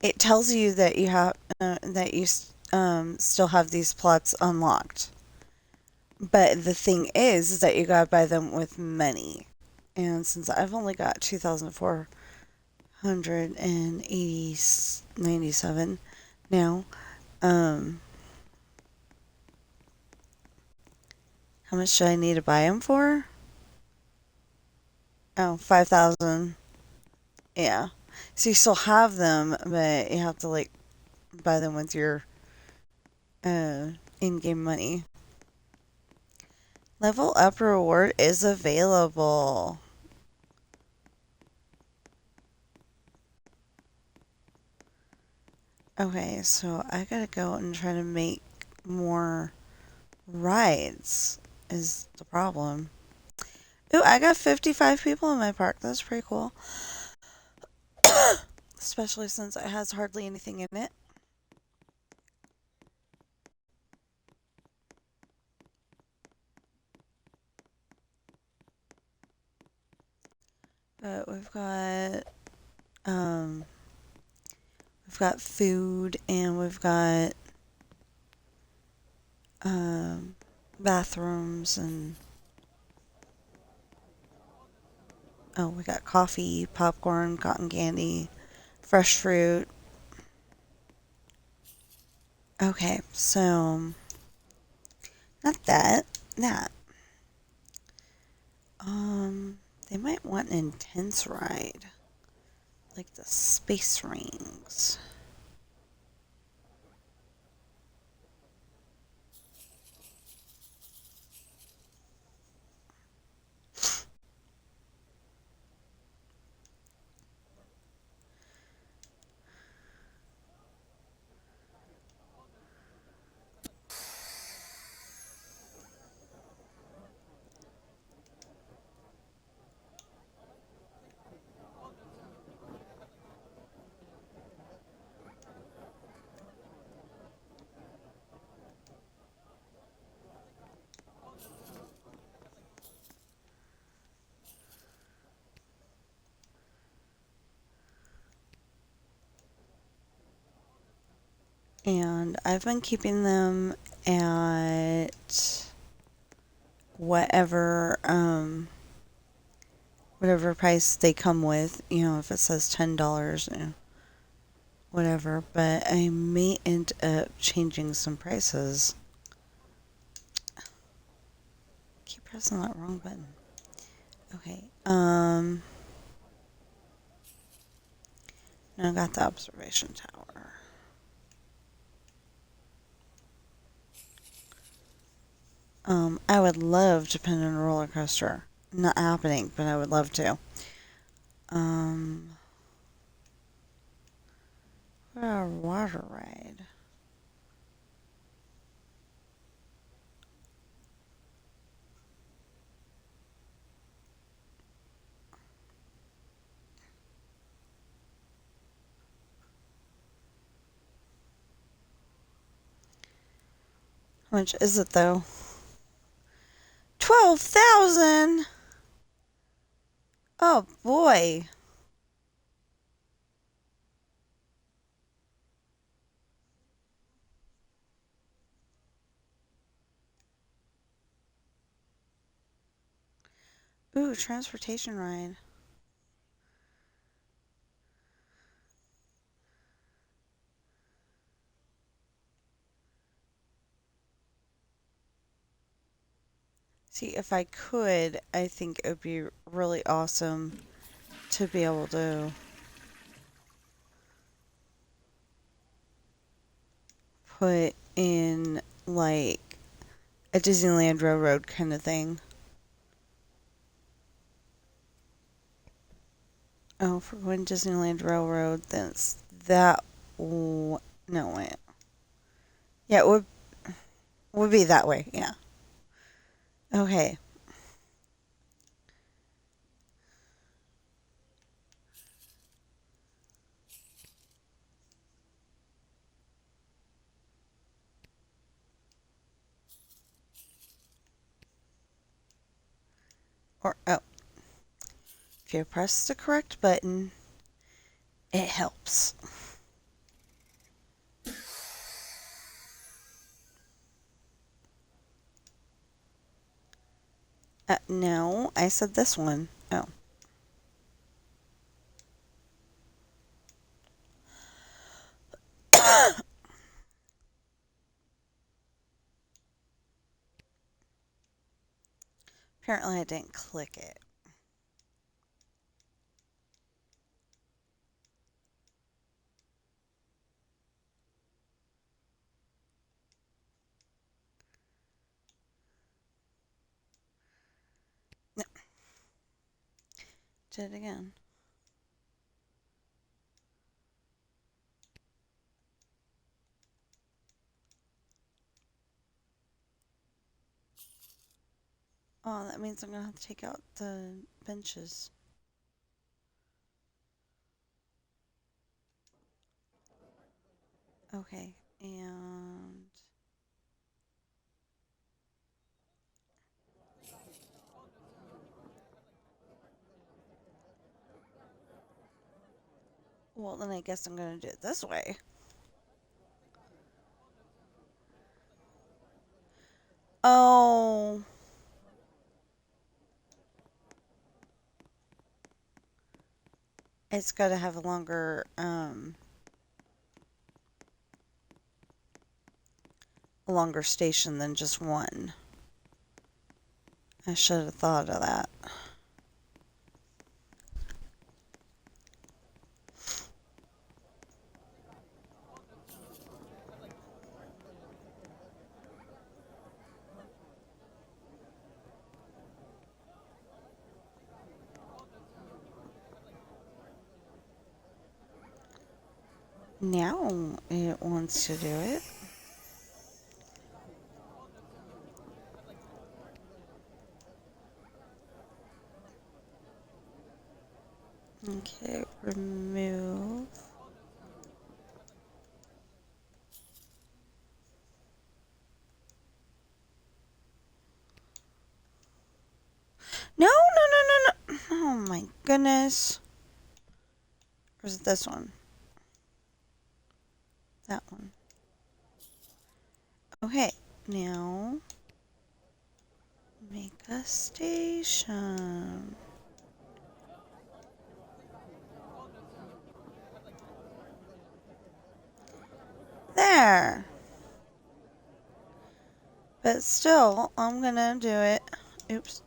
it tells you that you have that you still have these plots unlocked. But the thing is that you gotta buy them with money. And since I've only got 2,497 now, um, how much do I need to buy them for? Oh, 5,000. Yeah. So you still have them, but you have to like buy them with your uh in-game money. Level up reward is available. Okay, so I gotta go and try to make more rides is the problem. Ooh, I got 55 people in my park. That's pretty cool. Especially since it has hardly anything in it. But um we've got food and we've got um bathrooms and oh, we got coffee, popcorn, cotton candy, fresh fruit. Okay, so not that. That. They might want an intense ride, like the space rings. And I've been keeping them at whatever whatever price they come with. You know, if it says $10, whatever. But I may end up changing some prices. Keep pressing that wrong button. Okay. Now I got the observation tower. I would love to pin in a roller coaster. Not happening, but I would love to. Um, what about a water ride? How much is it though? 12,000. Oh boy. Ooh, transportation ride. See, if I could, I think it would be really awesome to be able to put in like a Disneyland Railroad kind of thing. Oh, for going Disneyland Railroad, then it's that. No, wait. Yeah, it would be that way. Yeah. Okay. Or oh, if you press the correct button, it helps. No, I said this one. Oh. Apparently I didn't click it. No. Did it again. Oh, that means I'm gonna have to take out the benches. Okay, and well, then I guess I'm gonna do it this way. Oh, it's gotta have a longer station than just one. I should have thought of that. Now it wants to do it. Okay, remove. No, no, no, no, no. Oh my goodness. Or is it this one? That one. Okay, now make a station. There. But still, I'm gonna do it. Oops.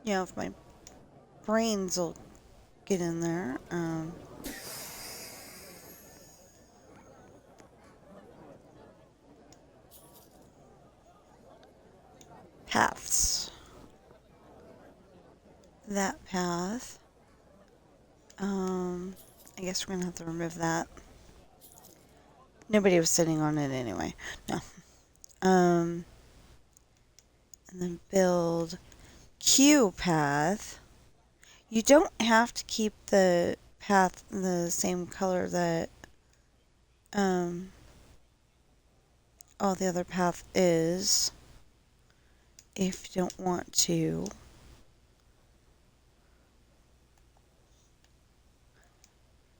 You know, if my brains will get in there. Paths. That path. I guess we're gonna have to remove that. Nobody was sitting on it anyway. No. And then build Q path. You don't have to keep the path the same color that all the other path is if you don't want to.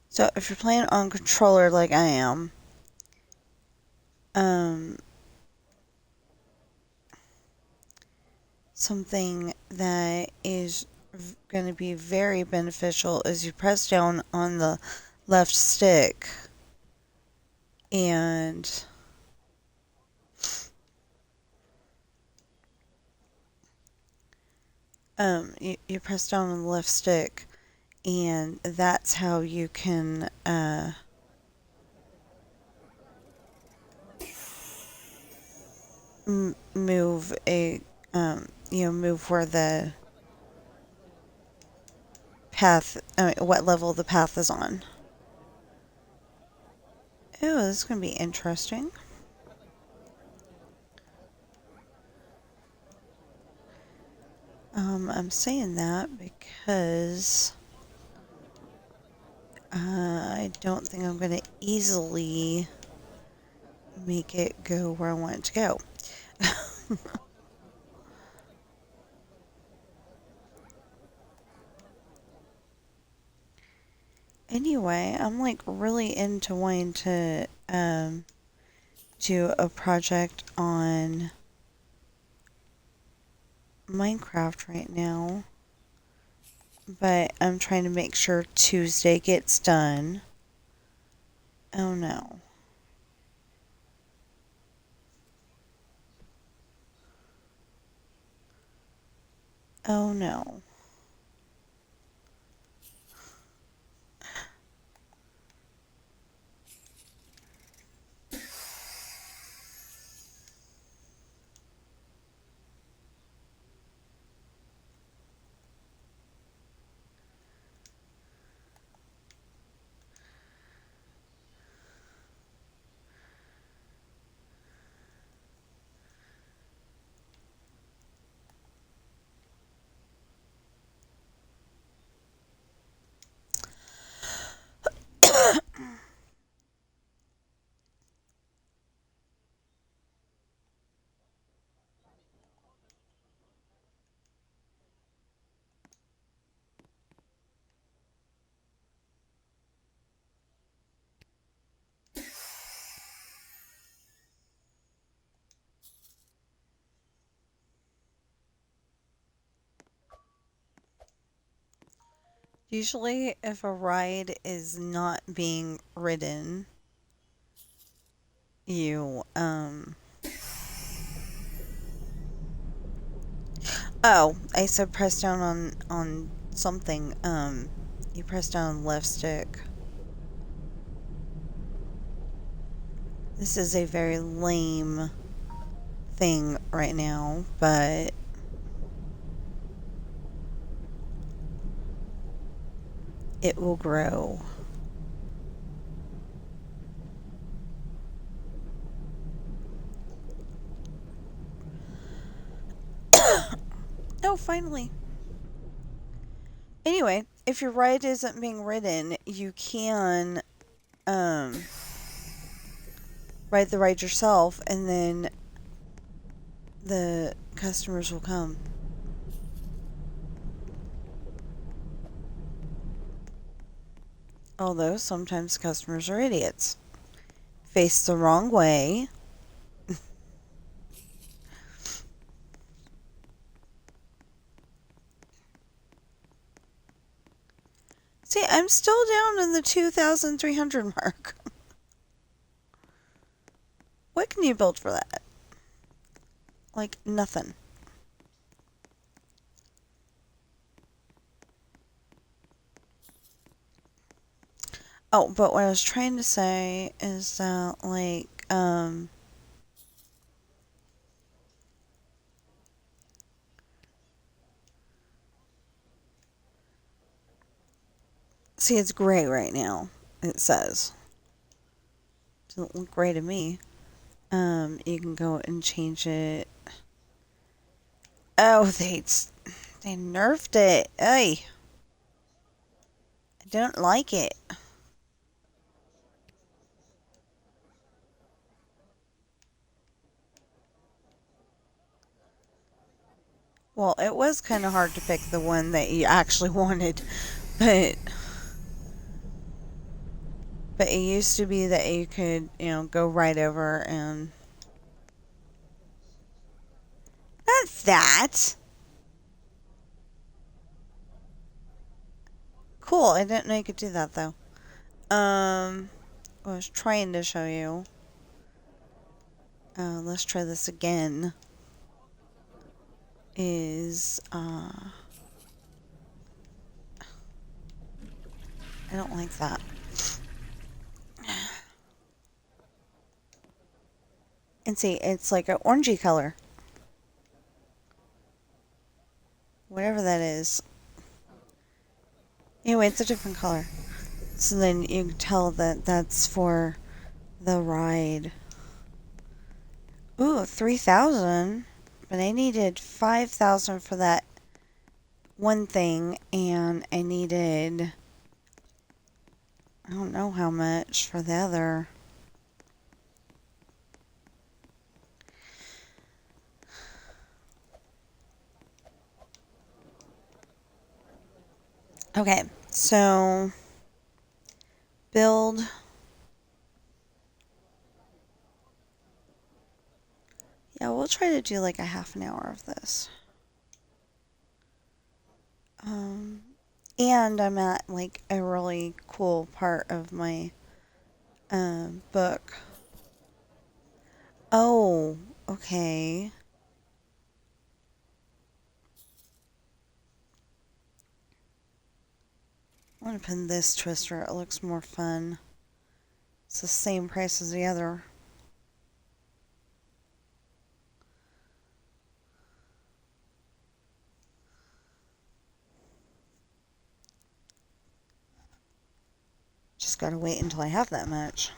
So if you're playing on controller like I am, something that is going to be very beneficial is you press down on the left stick and you press down on the left stick and that's how you can move move where the path, what level the path is on. Oh, this is going to be interesting. I'm saying that because I don't think I'm going to easily make it go where I want it to go. Anyway, I'm like really into wanting to do a project on Minecraft right now, but I'm trying to make sure Tuesday gets done. Oh no. Oh no. Usually, if a ride is not being ridden, you, oh, I said press down on something. You press down on the left stick. This is a very lame thing right now, but it will grow. Oh, finally. Anyway, if your ride isn't being ridden, you can ride the ride yourself, and then the customers will come. Although sometimes customers are idiots. Face the wrong way. See, I'm still down in the 2,300 mark. What can you build for that? Like, nothing. Oh, but what I was trying to say is that, like, see, it's gray right now, it says. Doesn't look gray to me. You can go and change it. Oh, they nerfed it. Ay, I don't like it. Well, it was kind of hard to pick the one that you actually wanted, but it used to be that you could, go right over and that's that. Cool. I didn't know you could do that though. I was trying to show you. Let's try this again. I don't like that. And see, it's like an orangey color. Whatever that is. Anyway, it's a different color. So then you can tell that that's for the ride. Ooh, 3,000. But I needed 5,000 for that one thing, and I needed, I don't know how much for the other. Okay, so build try to do like a half an hour of this. Um, and I'm at like a really cool part of my book. Oh, okay. I want to pin this twister. It looks more fun. It's the same price as the other. Just gotta wait until I have that much.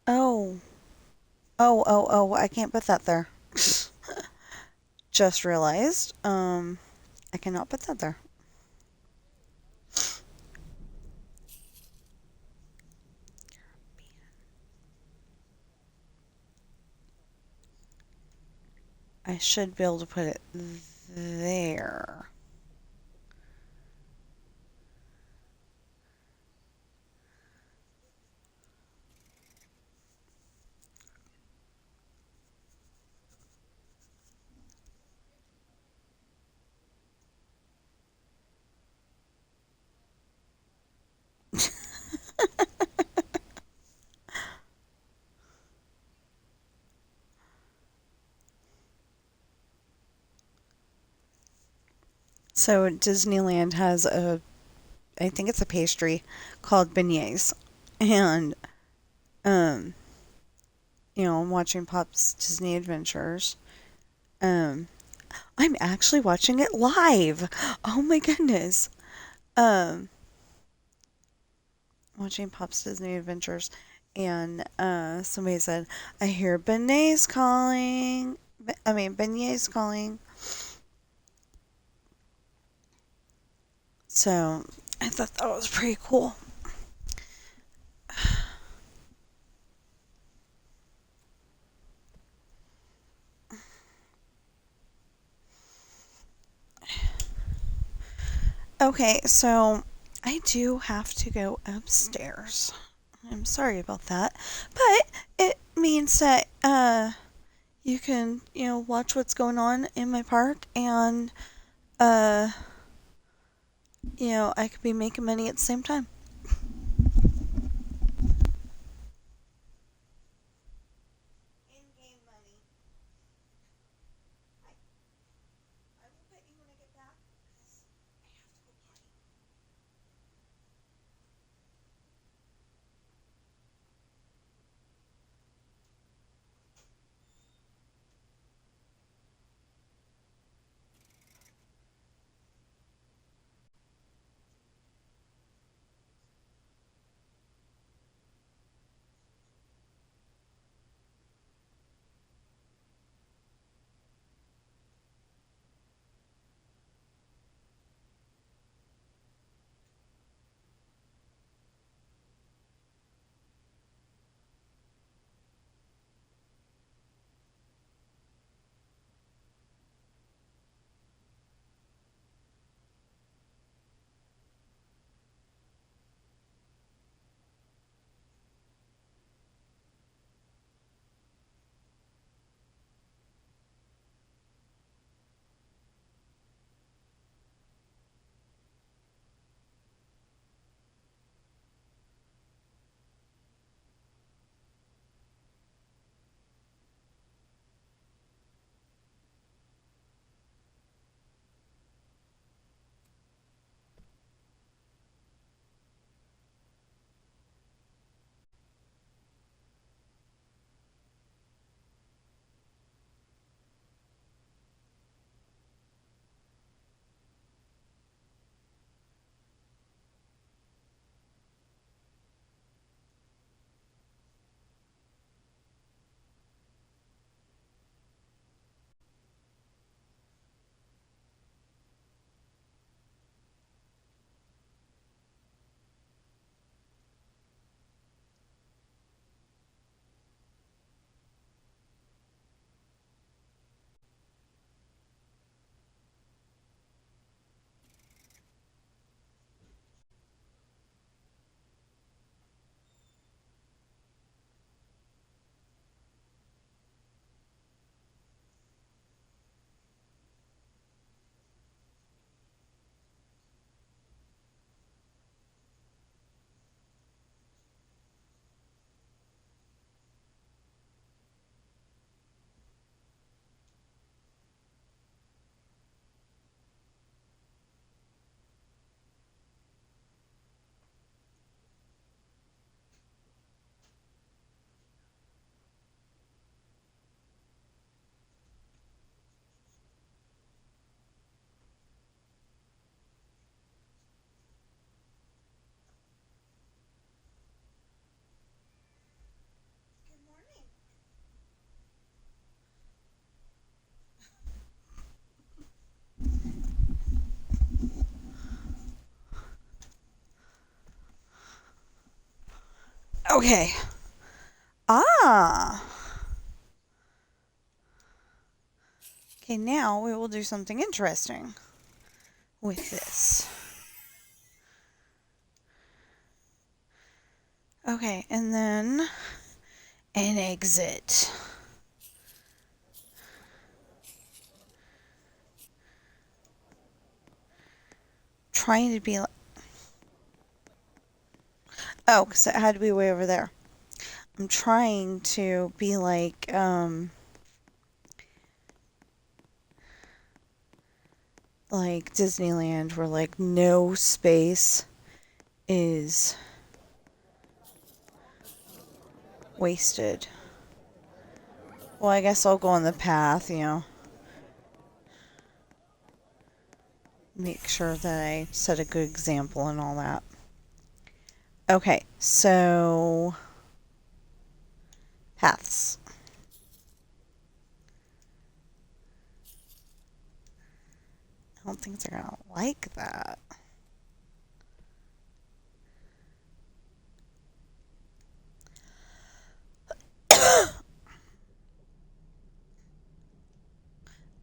Oh. Oh, I can't put that there. Just realized. I cannot put that there. I should be able to put it there. So Disneyland has I think it's a pastry called beignets. And, um, I'm watching Pop's Disney Adventures. Um, I'm actually watching it live. Oh my goodness. Um, watching Pop's Disney Adventures, and somebody said, "I hear beignets calling." Beignets calling. So I thought that was pretty cool. Okay, so I do have to go upstairs. I'm sorry about that, but it means that you can watch what's going on in my park, and uh I could be making money at the same time. In-game money. I will bet you when I get back because I have to go potty. Okay. Ah. Okay, now we will do something interesting with this. Okay, and then an exit. Trying to be like... Oh, because it had to be way over there. I'm trying to be like Disneyland, where like no space is wasted. Well, I guess I'll go on the path, you know. Make sure that I set a good example and all that. Okay, so paths. I don't think they're gonna like that.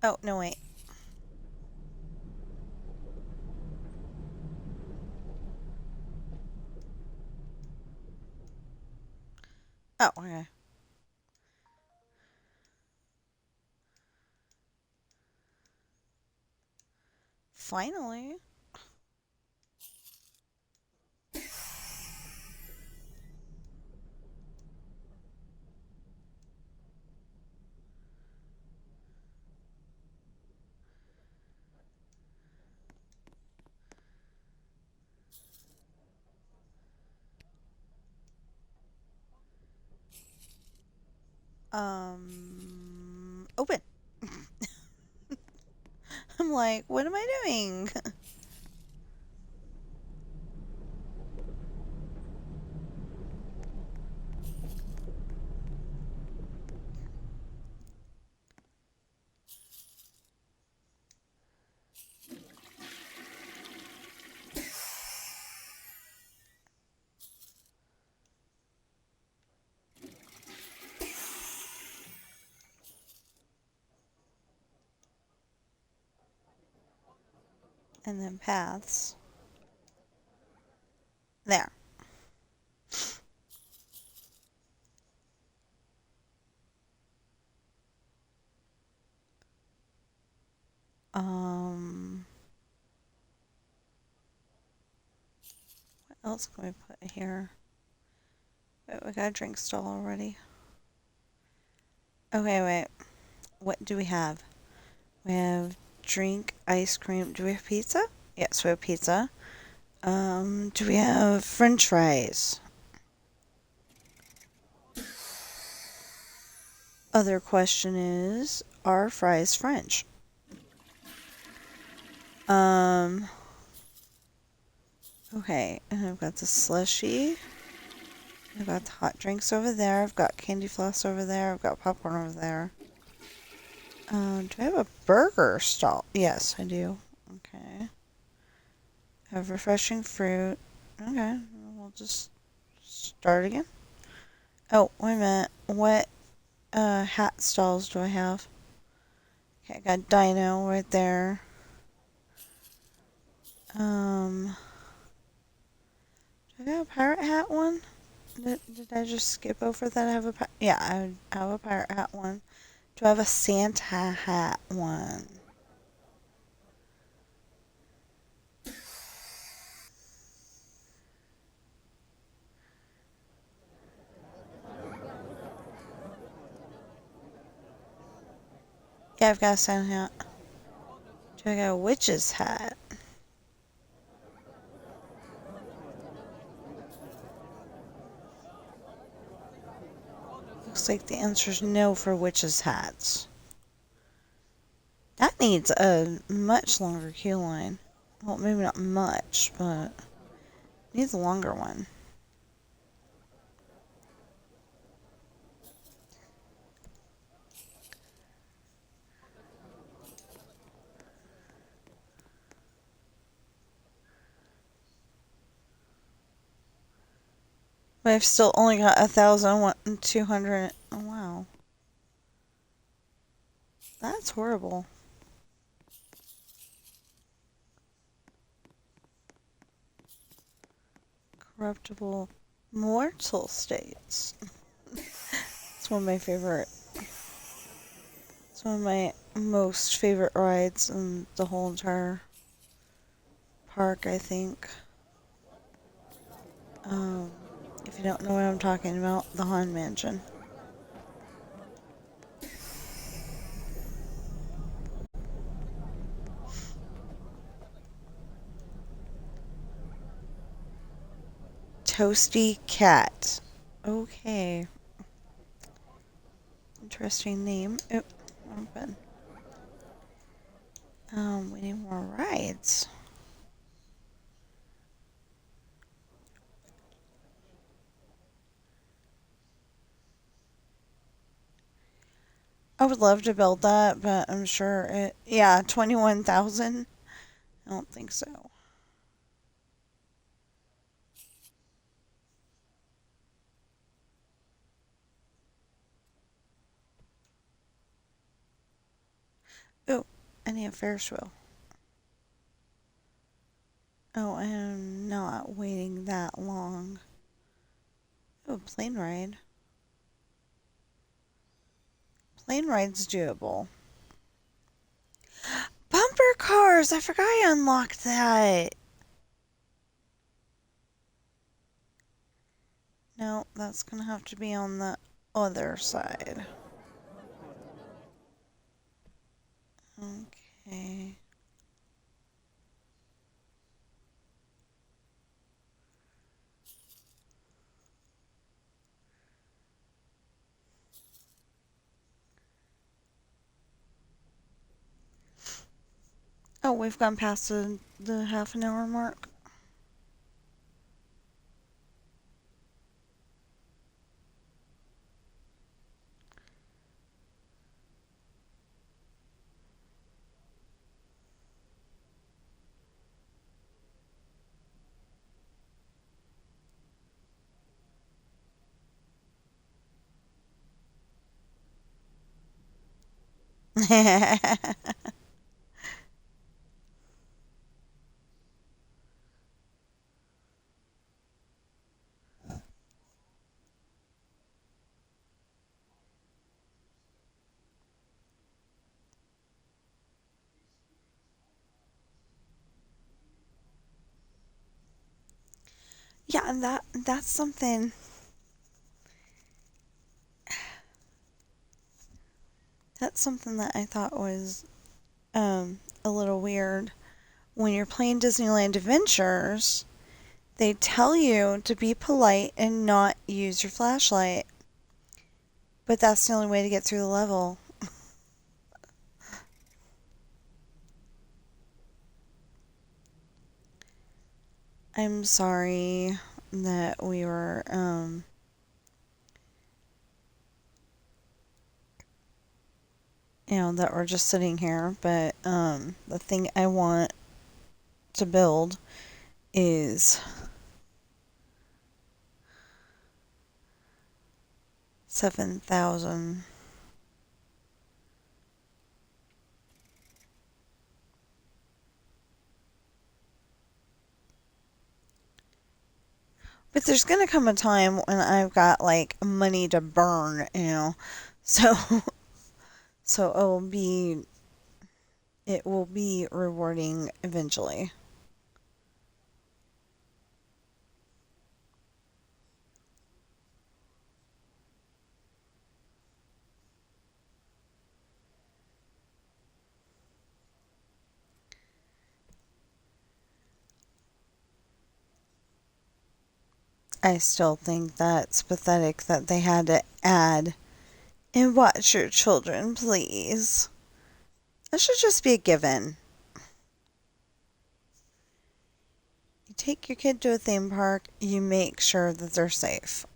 Oh, no, wait. Oh, okay. Finally. Open. I'm like, what am I doing? And then paths. There. What else can we put here? Wait, we got a drink stall already. Okay, wait. What do we have? We have drink, ice cream. Do we have pizza? Yes, we have pizza. Do we have french fries? Other question is, are fries French? Okay, and I've got the slushy. I've got the hot drinks over there. I've got candy floss over there. I've got popcorn over there. Do I have a burger stall? Yes, I do. Okay. I have refreshing fruit. Okay, we'll just start again. Oh, wait a minute. What hat stalls do I have? Okay, I got Dino right there. Do I have a pirate hat one? Did I just skip over that? I have yeah, I have a pirate hat one. Do I have a Santa hat one? Yeah, I've got a Santa hat. Do I got a witch's hat? Looks like the answer is no for witch's hats. That needs a much longer queue line. Well, maybe not much, but needs a longer one. But I've still only got 1,200. Oh, wow. That's horrible. Corruptible mortal states. It's one of my favorite. It's one of my most favorite rides in the whole entire park, I think. Um, if you don't know what I'm talking about, the Haunted Mansion. Toasty Cat. Okay. Interesting name. Oh, wrong button. We need more rides. I would love to build that, but I'm sure it. Yeah, 21,000. I don't think so. Oh, I need a Ferris wheel. Oh, I am not waiting that long. Oh, plane ride. Plane ride's doable. Bumper cars! I forgot I unlocked that. No, that's gonna have to be on the other side. Okay. Oh, we've gone past the half an hour mark. Yeah, and that's something that I thought was a little weird. When you're playing Disneyland Adventures, they tell you to be polite and not use your flashlight. But that's the only way to get through the level. I'm sorry that we were that we're just sitting here, but the thing I want to build is 7,000. But there's gonna come a time when I've got like money to burn. So so it will be rewarding eventually. I still think that's pathetic that they had to add and watch your children, please. That should just be a given. You take your kid to a theme park, you make sure that they're safe.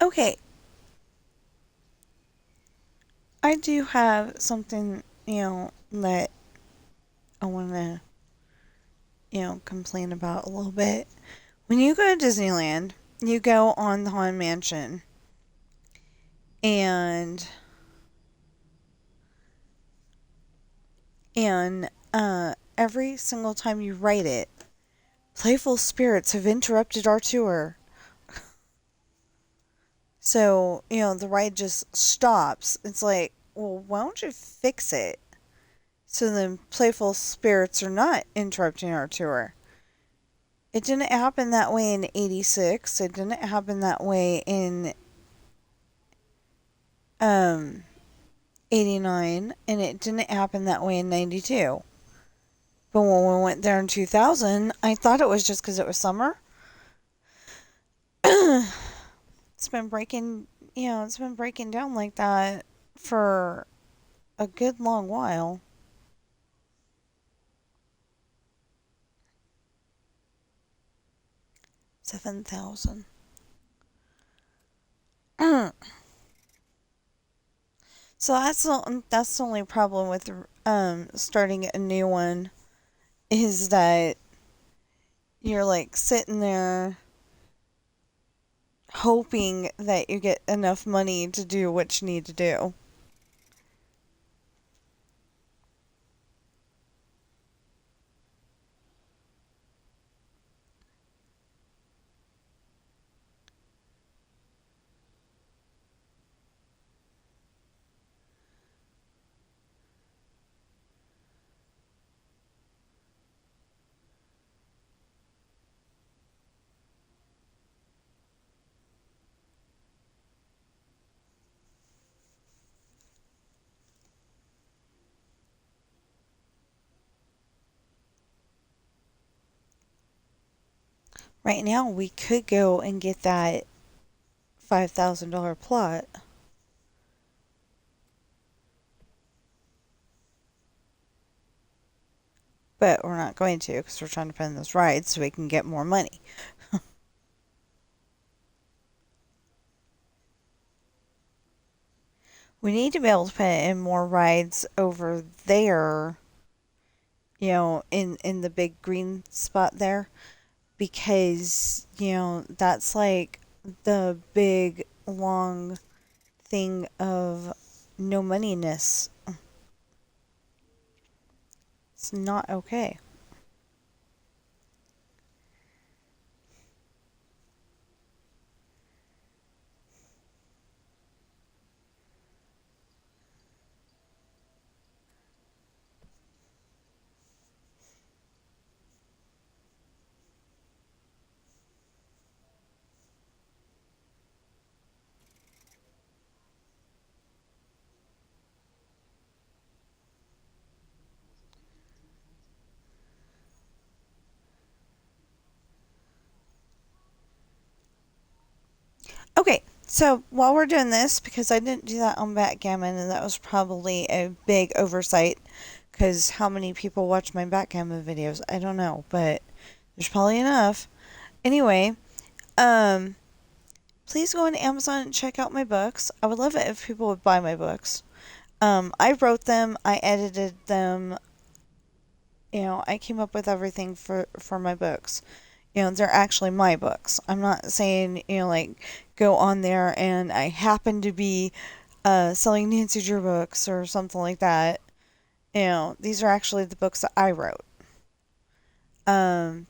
Okay, I do have something, that I want to, complain about a little bit. When you go to Disneyland, you go on the Haunted Mansion, and every single time you ride it, playful spirits have interrupted our tour. So, the ride just stops. It's like, well, why don't you fix it? So then playful spirits are not interrupting our tour. It didn't happen that way in 86. It didn't happen that way in um 89, and it didn't happen that way in 92. But when we went there in 2000, I thought it was just because it was summer. It's been breaking, it's been breaking down like that for a good long while. 7,000. So that's the only problem with starting a new one is that you're like sitting there hoping that you get enough money to do what you need to do. Right now, we could go and get that $5,000 plot, but we're not going to because we're trying to plan this ride so we can get more money. We need to be able to put in more rides over there, in the big green spot there, because, that's like the big long thing of no moneyness. It's not okay. Okay, so while we're doing this, because I didn't do that on backgammon, and that was probably a big oversight, because how many people watch my backgammon videos? I don't know, but there's probably enough. Anyway, um, please go on Amazon and check out my books. I would love it if people would buy my books. I wrote them, I edited them, I came up with everything for my books. They're actually my books. I'm not saying, like, go on there and I happen to be selling Nancy Drew books or something like that. These are actually the books that I wrote. Um,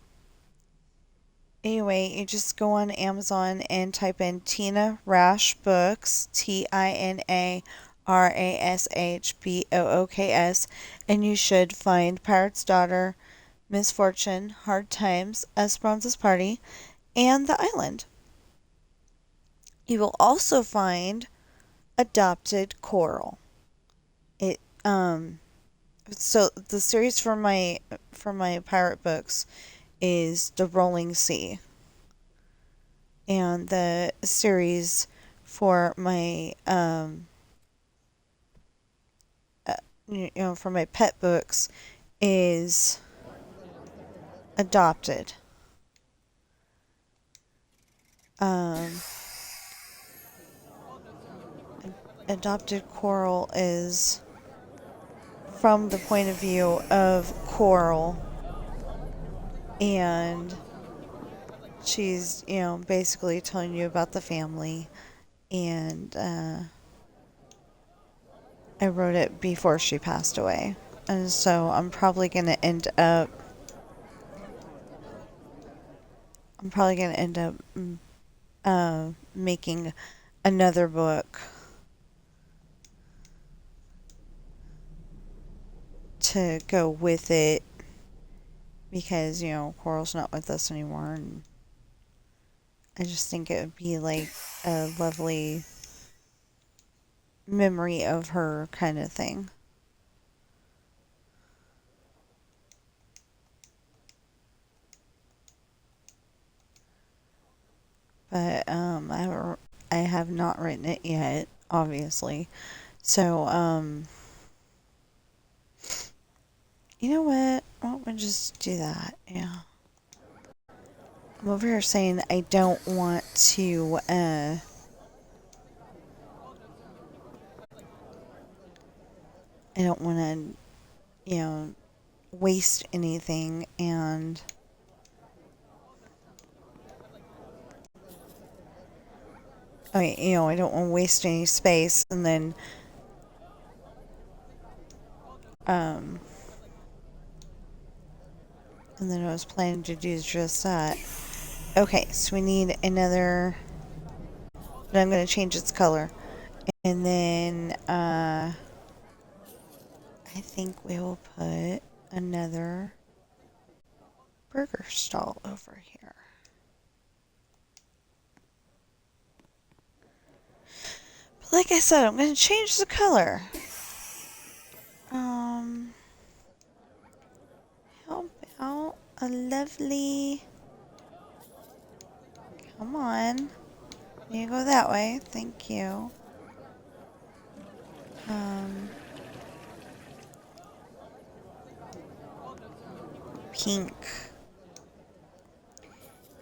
anyway, you just go on Amazon and type in Tina Rash Books, TinaRashBooks, and you should find Pirate's Daughter, Misfortune, Hard Times, Esperanza's Party, and The Island. You will also find Adopted Coral. It so the series for my pirate books is The Rolling Sea, and the series for my uh, for my pet books is Adopted. Um adopted Coral is from the point of view of Coral, and she's, you know, basically telling you about the family, and I wrote it before she passed away, and so I'm probably gonna end up making another book to go with it, because, you know, Coral's not with us anymore, and I just think it would be like a lovely memory of her kind of thing. But I have not written it yet, obviously. So you know what? Why don't we just do that? Yeah. I'm over here saying I don't want to I don't want to, you know, waste anything, and you know, I don't want to waste any space, and then um I was planning to do just that. Okay, so we need another, but I'm going to change its color. And then I think we will put another burger stall over here. But like I said, I'm going to change the color. How about a lovely... Come on. You go that way. Thank you. Pink.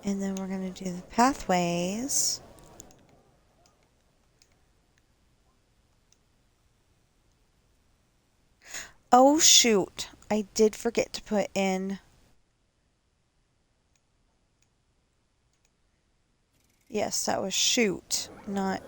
And then we're going to do the pathways. Oh, shoot. I did forget to put in... Yes, that was shoot, not...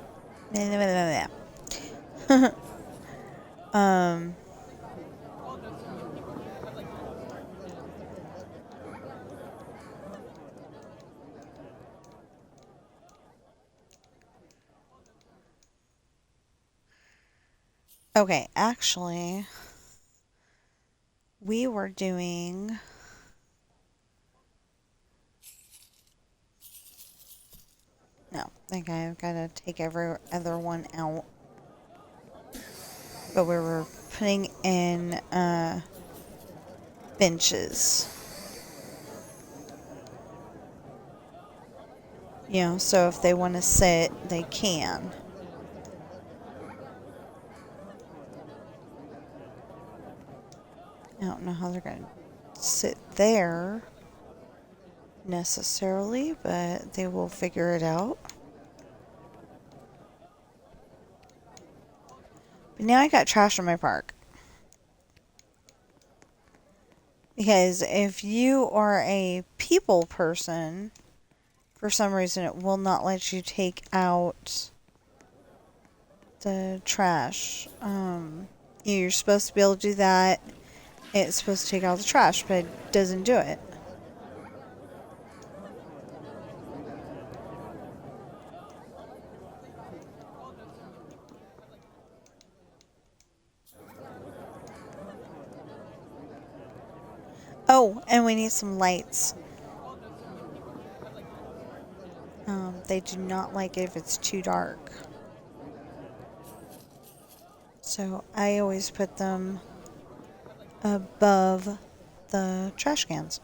Okay, actually, we were doing... No, okay, I've got to take every other one out. But we were putting in benches. You know, so if they want to sit, they can. I don't know how they're going to sit there necessarily, but they will figure it out. But now I got trash in my park. Because if you are a people person, for some reason it will not let you take out the trash. You're supposed to be able to do that. It's supposed to take out the trash, but it doesn't do it. Oh, and we need some lights. They do not like it if it's too dark. So I always put them above the trash cans.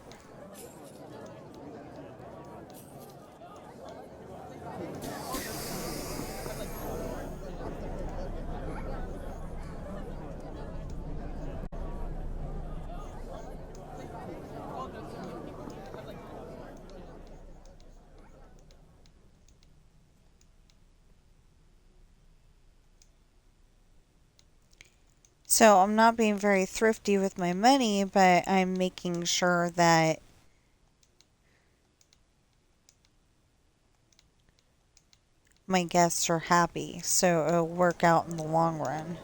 So I'm not being very thrifty with my money, but I'm making sure that my guests are happy. So it'll work out in the long run.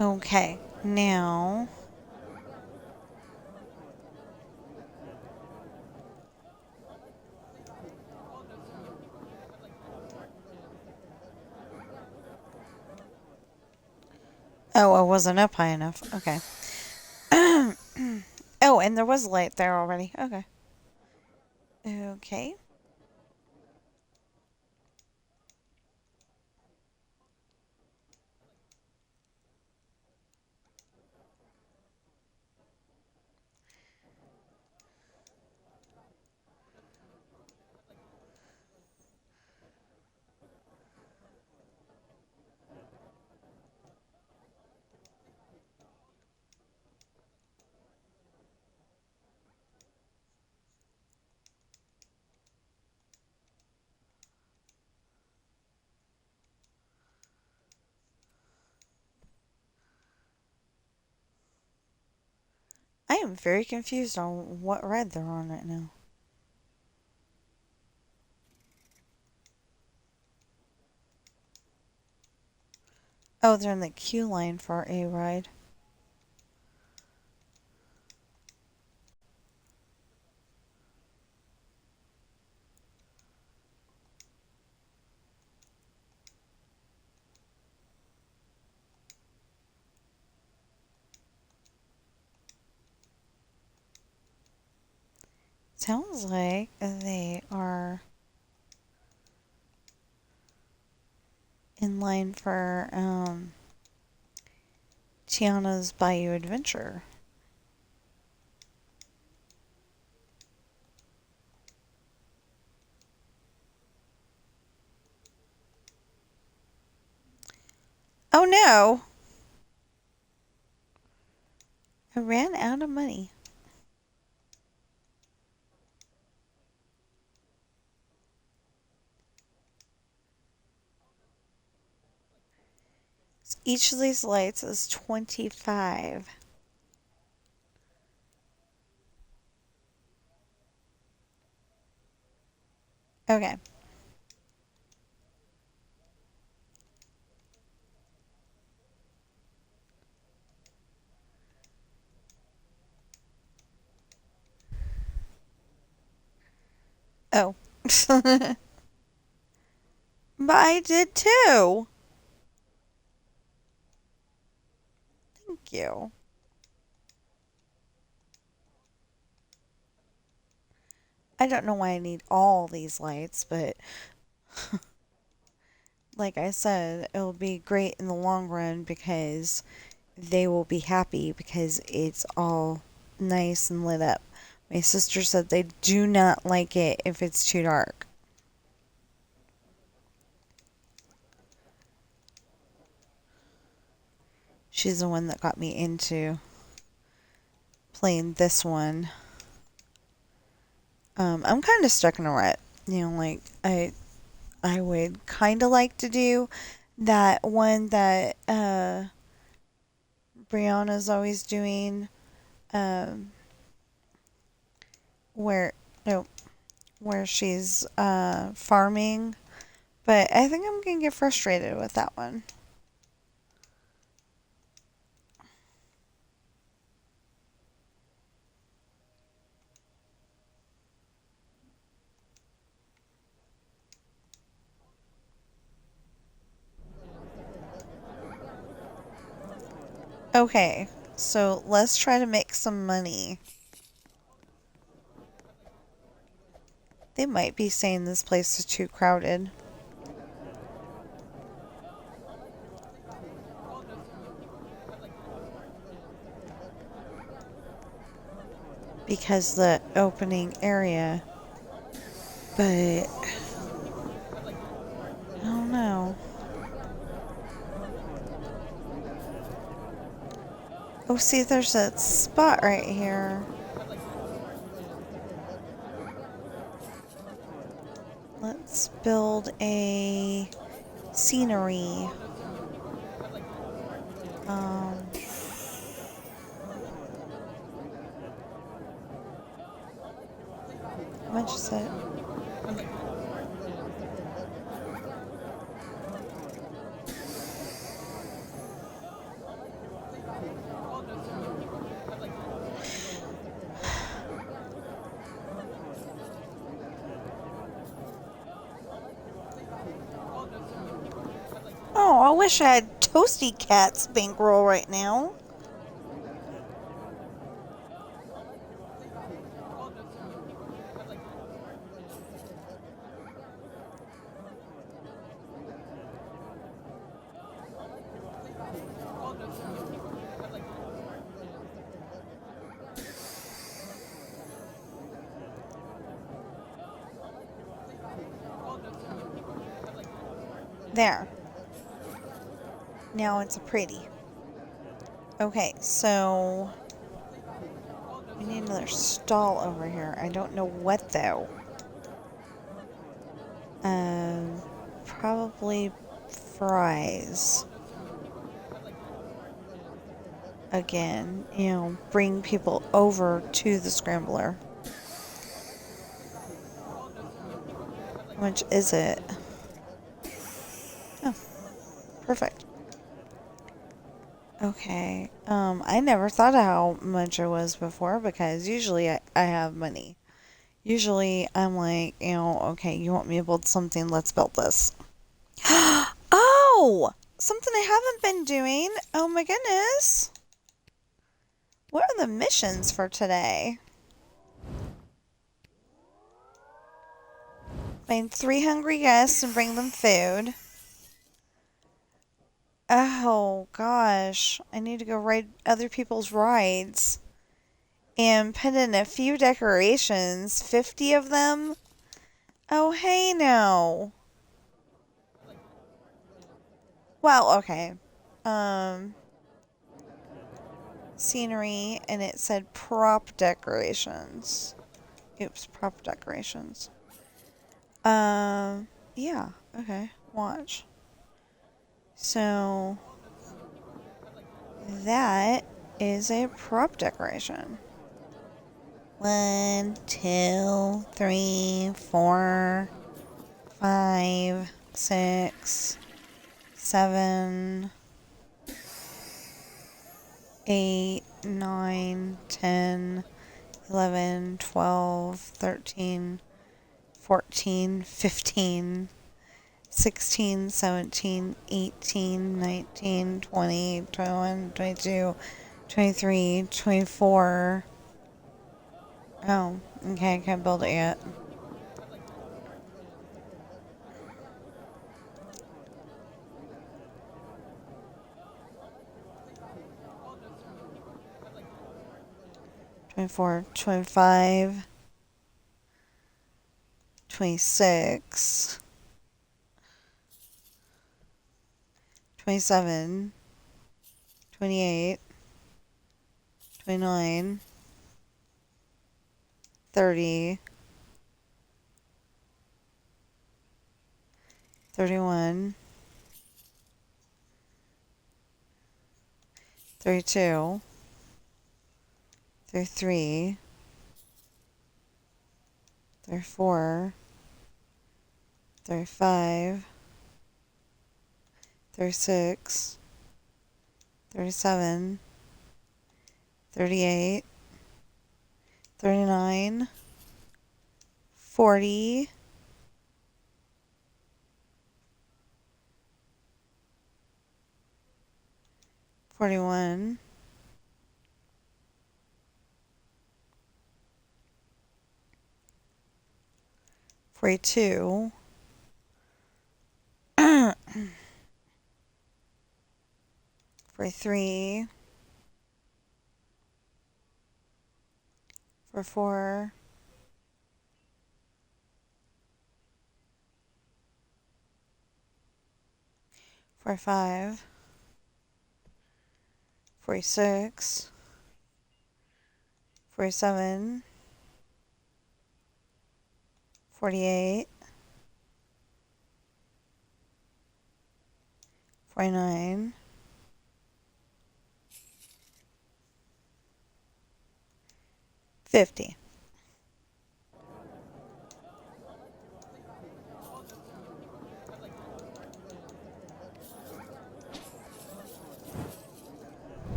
Okay, now. Oh, I wasn't up high enough. Okay. Oh, and there was light there already. Okay. Okay. I am very confused on what ride they're on right now. Oh, they're in the queue line for a ride. Sounds like they are in line for Tiana's Bayou Adventure. Oh no! I ran out of money. Each of these lights is 25. Okay. Oh. But I did too. Thank you. I don't know why I need all these lights, but like I said, it'll be great in the long run because they will be happy because it's all nice and lit up. My sister said they do not like it if it's too dark. She's the one that got me into playing this one. I'm kind of stuck in a rut. Like I would kind of like to do that one that Brianna's always doing, um, where no, where she's farming. But I think I'm gonna get frustrated with that one. Okay, so let's try to make some money. They might be saying this place is too crowded. Because the opening area. But I don't know. Oh, see, there's a spot right here. Let's build a scenery. Um, how much is it? Okay. Oh, I wish I had Toasty Cat's bankroll right now. There. Now it's a pretty. Okay, so we need another stall over here. I don't know what though. Probably fries. Again, bring people over to the scrambler. How much is it? Oh, perfect. Okay. I never thought of how much it was before because usually I have money. Usually I'm like, okay, you want me to build something, let's build this. Oh! Something I haven't been doing. Oh my goodness. What are the missions for today? Find 3 hungry guests and bring them food. Oh gosh. I need to go ride other people's rides. And put in a few decorations. 50 of them? Oh, hey now. Well, okay. Um, Scenery, and it said prop decorations. Oops, prop decorations. Yeah, okay, watch. So, that is a prop decoration. 1, 2, 3, 4, 5, 6, 7, 8, 9, 10, 11, 12, 13, 14, 15, 16, 17, 18, 19, 20, 21, 22, 23, 24. Oh, okay, I can't build it yet. Twenty-four, 25, 26, 27, 28, 29, 30, 31, 32, 33, 34, 35, 36, 37, 38, 39, 40, 41, 42, 43, 44, 45, 46, 47, 48, 49, 50.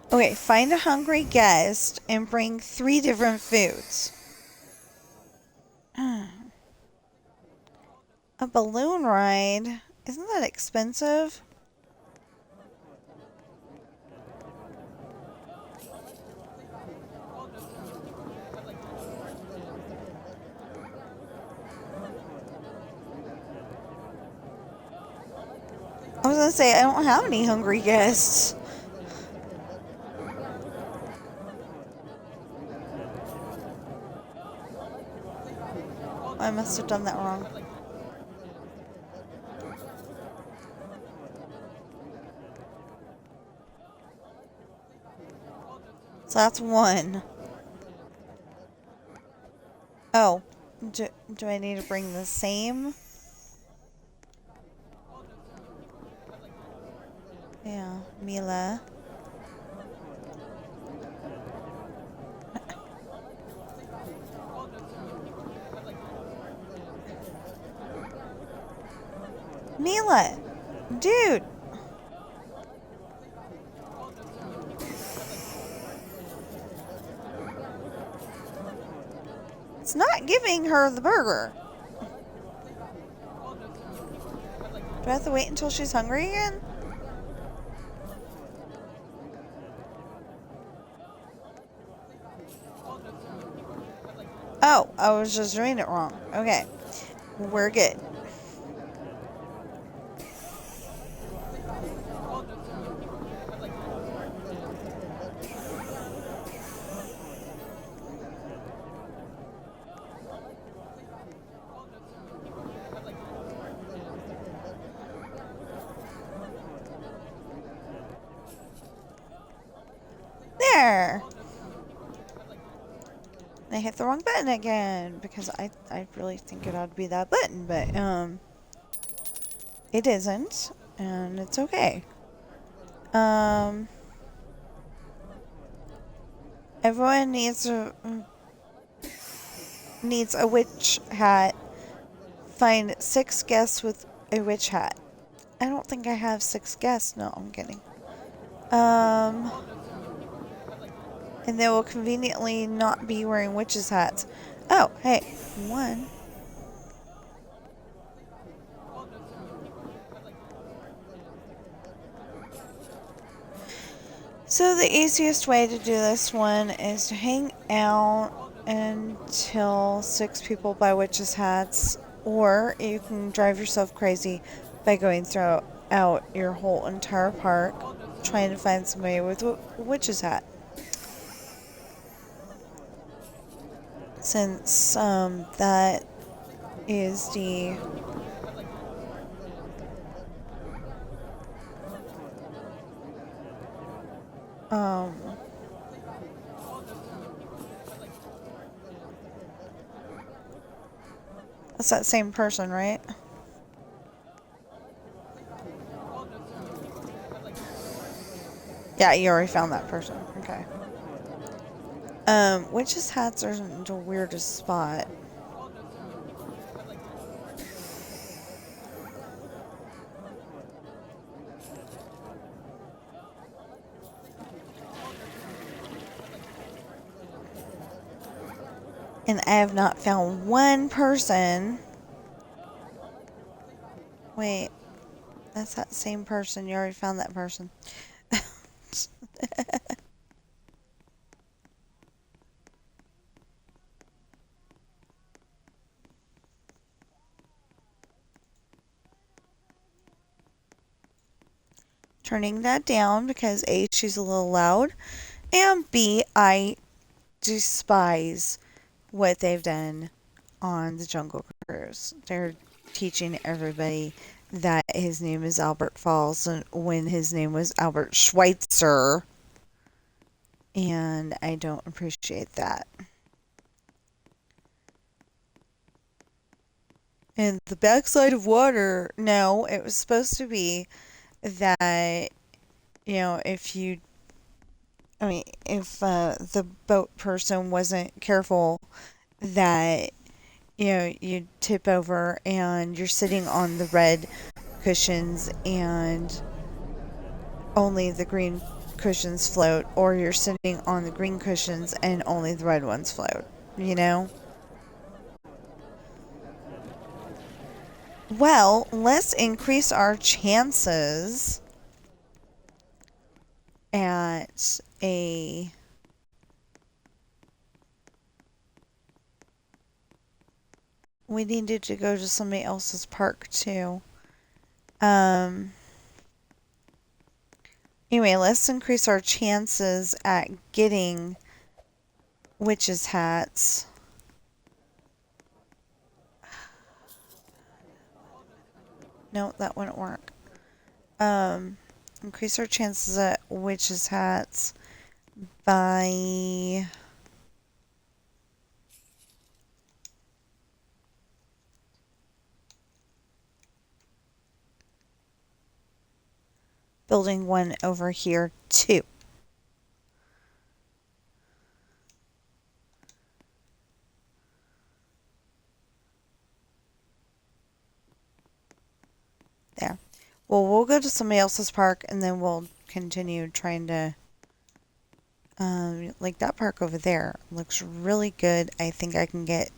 Okay, find a hungry guest and bring 3 different foods. A balloon ride? Isn't that expensive? I was gonna say, I don't have any hungry guests. I must have done that wrong. So that's 1. Oh, do I need to bring the same? Yeah, Mila. Mila! Dude! It's not giving her the burger. Do I have to wait until she's hungry again? Oh, I was just doing it wrong. Okay. We're good. There! I hit the wrong button again because I really think it ought to be that button, but it isn't, and it's okay. Everyone needs a witch hat. Find 6 guests with a witch hat. I don't think I have 6 guests. No, I'm kidding. And they will conveniently not be wearing witches' hats. Oh, hey, 1. So the easiest way to do this one is to hang out until 6 people buy witches' hats, or you can drive yourself crazy by going throughout your whole entire park trying to find somebody with a witch's hat. Since that is the that's that same person, right? Yeah, you already found that person. Okay. Witches' hats are the weirdest spot. And I have not found one person. Wait, that's that same person. You already found that person. Turning that down because A, she's a little loud, and B, I despise what they've done on the Jungle Cruise. They're teaching everybody that his name is Albert Falls and when his name was Albert Schweitzer, and I don't appreciate that. And the backside of water, no, it was supposed to be that, if you, I mean, if the boat person wasn't careful, that, you tip over and you're sitting on the red cushions and only the green cushions float, or you're sitting on the green cushions and only the red ones float, you know? Well, let's increase our chances at a we needed to go to somebody else's park too. Um anyway, let's increase our chances at getting witches hats. No, that wouldn't work. Um increase our chances at witches hats by building one over here too. There. Well, we'll go to somebody else's park and then we'll continue trying to like that park over there looks really good. I think I can get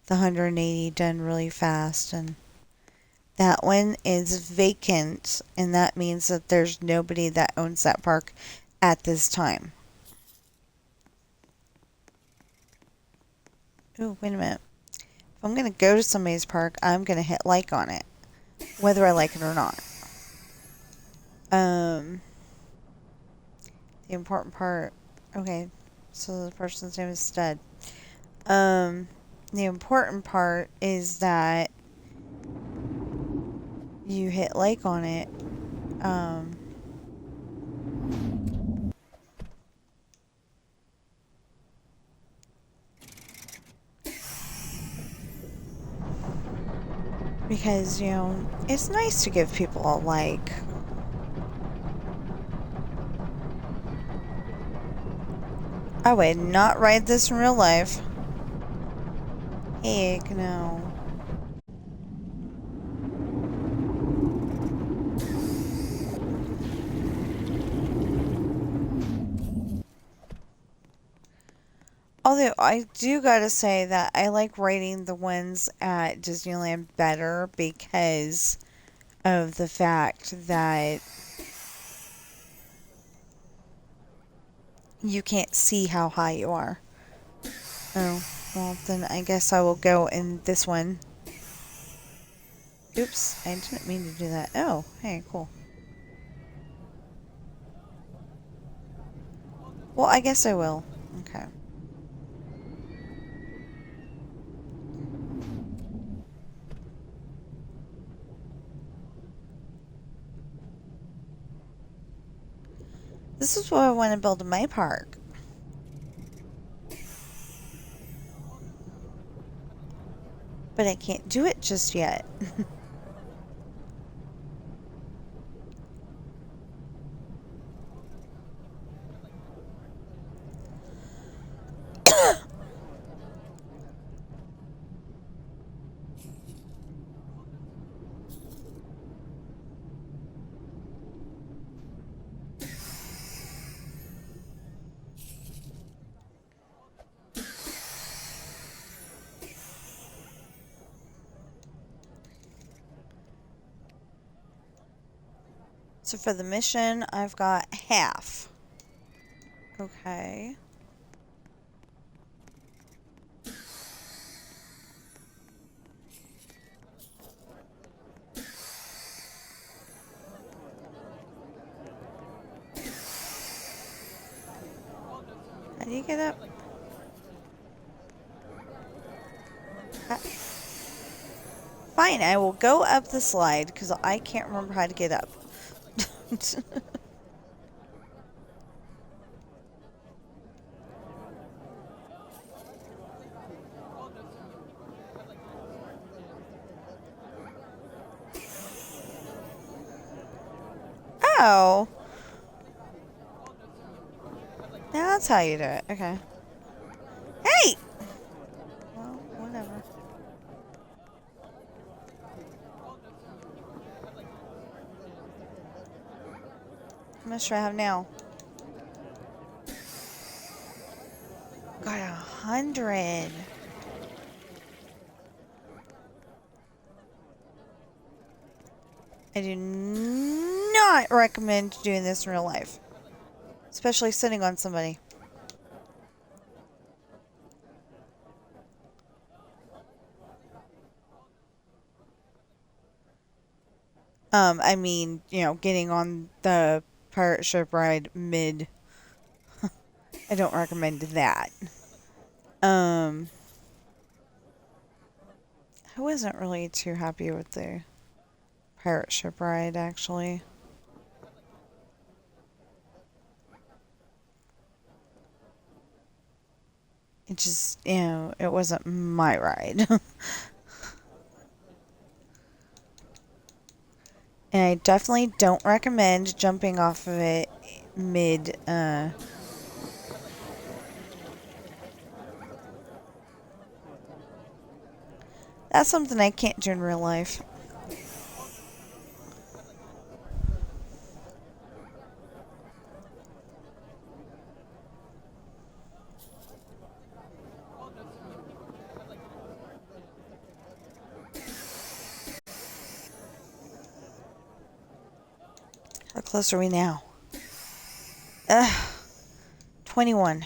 the 180 done really fast, and that one is vacant, and that means that there's nobody that owns that park at this time. Ooh, wait a minute. If I'm going to go to somebody's park, I'm going to hit like on it, whether I like it or not. The important part, okay, so the person's name is Stud. The important part is that you hit like on it. Because, it's nice to give people a like. I would not ride this in real life. Heck no. Although I do gotta say that I like riding the ones at Disneyland better because of the fact that you can't see how high you are. Oh, well then I guess I will go in this one. Oops, I didn't mean to do that. Oh, hey, cool. Well, I guess I will. Okay. This is what I want to build in my park. But I can't do it just yet. So for the mission, I've got half. Okay. How do you get up? Fine, I will go up the slide because I can't remember how to get up. Oh. That's how you do it. Okay. Hey! Well, whatever. How much do I have now? Got 100. I do not recommend doing this in real life. Especially sitting on somebody. I mean, getting on the pirate ship ride mid. I don't recommend that. I wasn't really too happy with the pirate ship ride, actually. It just, it wasn't my ride. And I definitely don't recommend jumping off of it mid, That's something I can't do in real life. How close are we now? 21.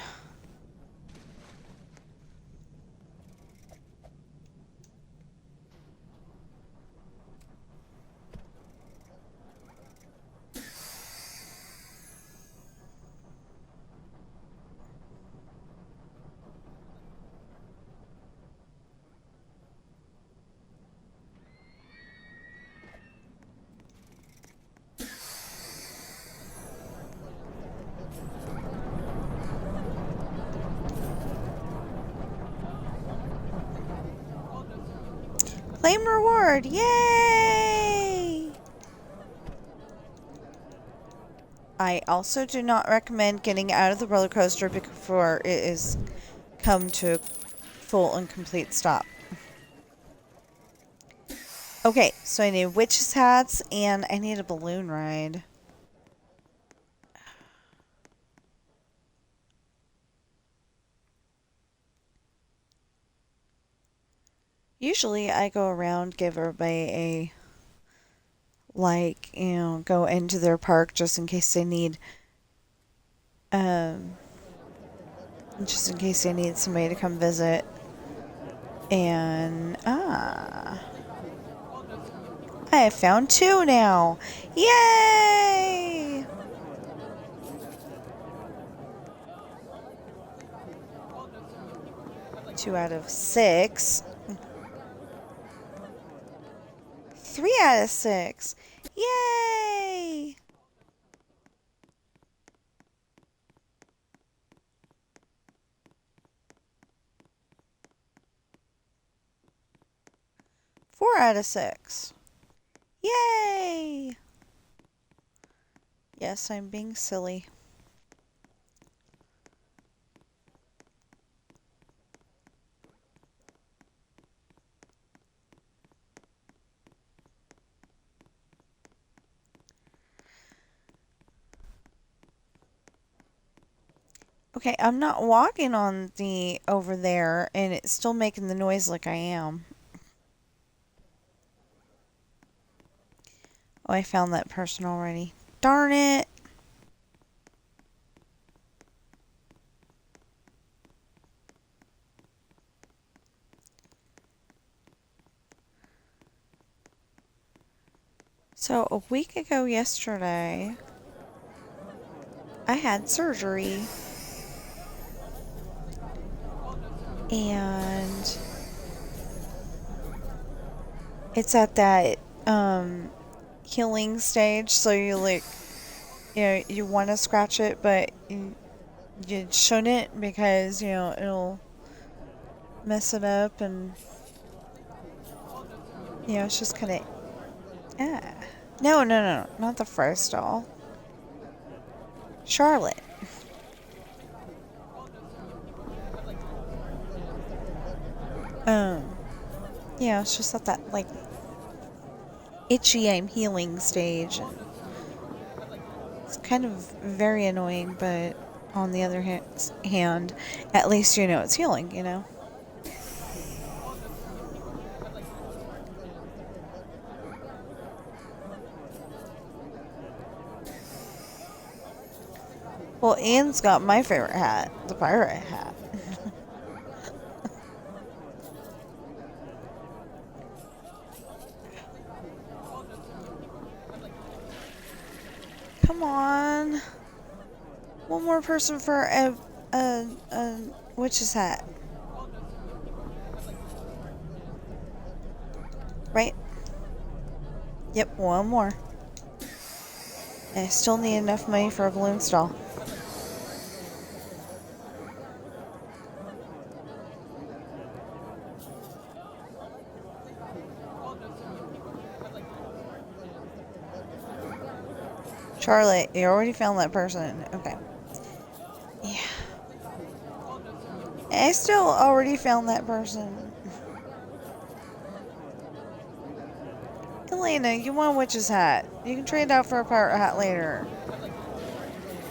Claim reward! Yay! I also do not recommend getting out of the roller coaster before it is come to a full and complete stop. Okay, so I need witches' hats and I need a balloon ride. Usually I go around, give everybody go into their park just in case they need, somebody to come visit. And, I have found 2 now. Yay! Two out of 6. 3 out of 6. Yay! Four out of 6. Yay! Yes, I'm being silly. Okay, I'm not walking on the over there, and it's still making the noise like I am. Oh, I found that person already. Darn it! So, a week ago yesterday, I had surgery. And it's at that healing stage, so you like, you want to scratch it, but you shouldn't because it'll mess it up, and it's just kind of yeah. No, no, no, not the first doll. Charlotte. Um, it's just at that like itchy I'm healing stage, and it's kind of very annoying, but on the other hand, at least you know it's healing. Well, Ian's got my favorite hat, the pirate hat. Come on. One more person for a witch's hat. Right? Yep, one more. I still need enough money for a balloon stall. Charlotte, you already found that person. Okay. Yeah. I still already found that person. Elena, you want a witch's hat. You can trade out for a pirate hat later.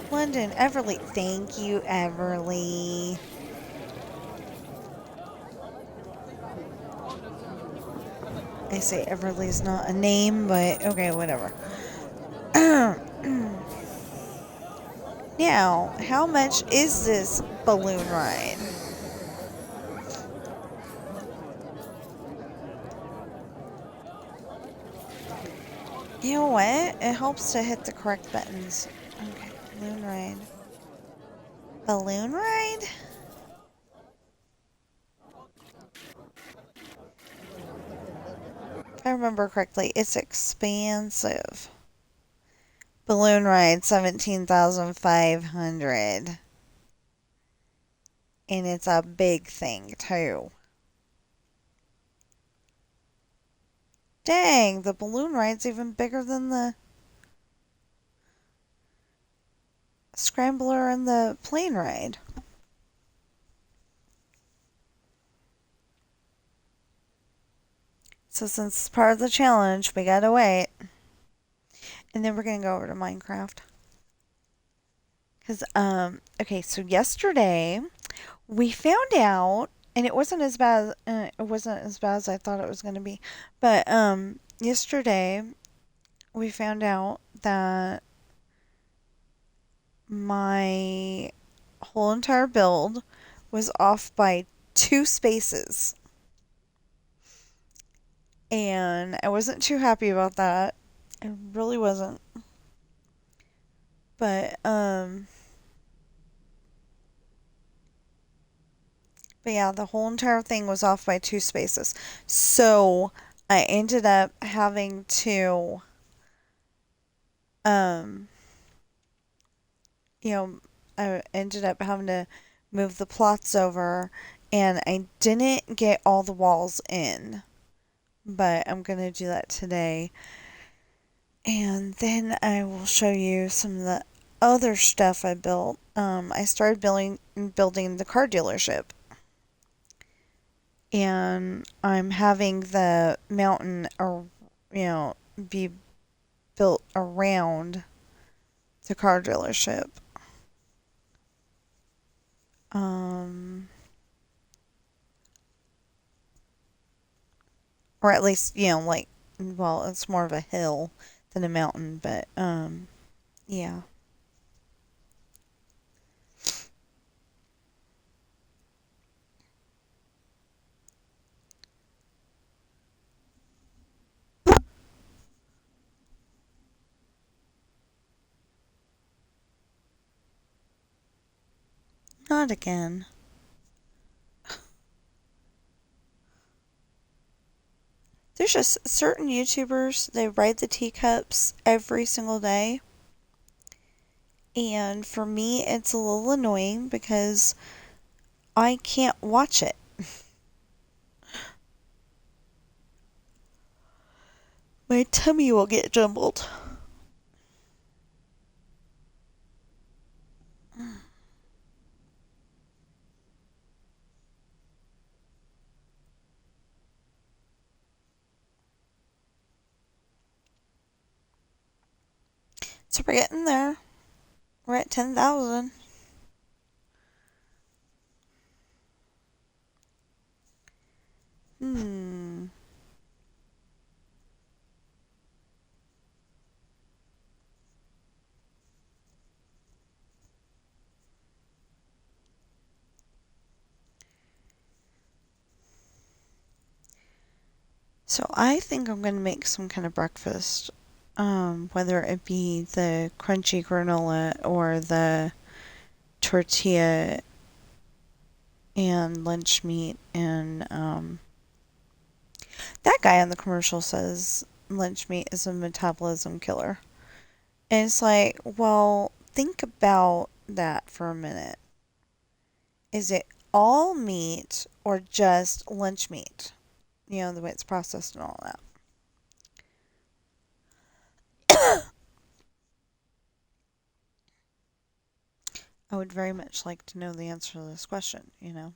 London, Everly. Thank you, Everly. I say Everly's not a name, but okay, whatever. Now, how much is this balloon ride? You know what? It helps to hit the correct buttons. Okay, balloon ride. Balloon ride? If I remember correctly, it's expansive. Balloon ride, 17,500. And it's a big thing, too. Dang, the balloon ride's even bigger than the scrambler and the plane ride. So since it's part of the challenge, we gotta wait. And then we're gonna go over to Minecraft. Because, okay, so yesterday we found out, and it wasn't as bad, as I thought it was gonna be. But, yesterday we found out that my whole entire build was off by 2 spaces. And I wasn't too happy about that. I really wasn't. But but yeah, the whole entire thing was off by 2 spaces. So I ended up having to, um, you know, I ended up having to move the plots over, and I didn't get all the walls in, but I'm gonna do that today. And then I will show you some of the other stuff I built. I started building the car dealership, and I'm having the mountain, or be built around the car dealership. Um, or at least, like, well, it's more of a hill than a mountain, but yeah. Not again. There's just certain YouTubers, they ride the teacups every single day. And for me, it's a little annoying because I can't watch it. My tummy will get jumbled. So we're getting there. We're at 10,000. Hmm. So I think I'm going to make some kind of breakfast. Whether it be the crunchy granola or the tortilla and lunch meat. And that guy on the commercial says lunch meat is a metabolism killer. And it's like, well, think about that for a minute. Is it all meat or just lunch meat? You know, the way it's processed and all that. I would very much like to know the answer to this question, you know?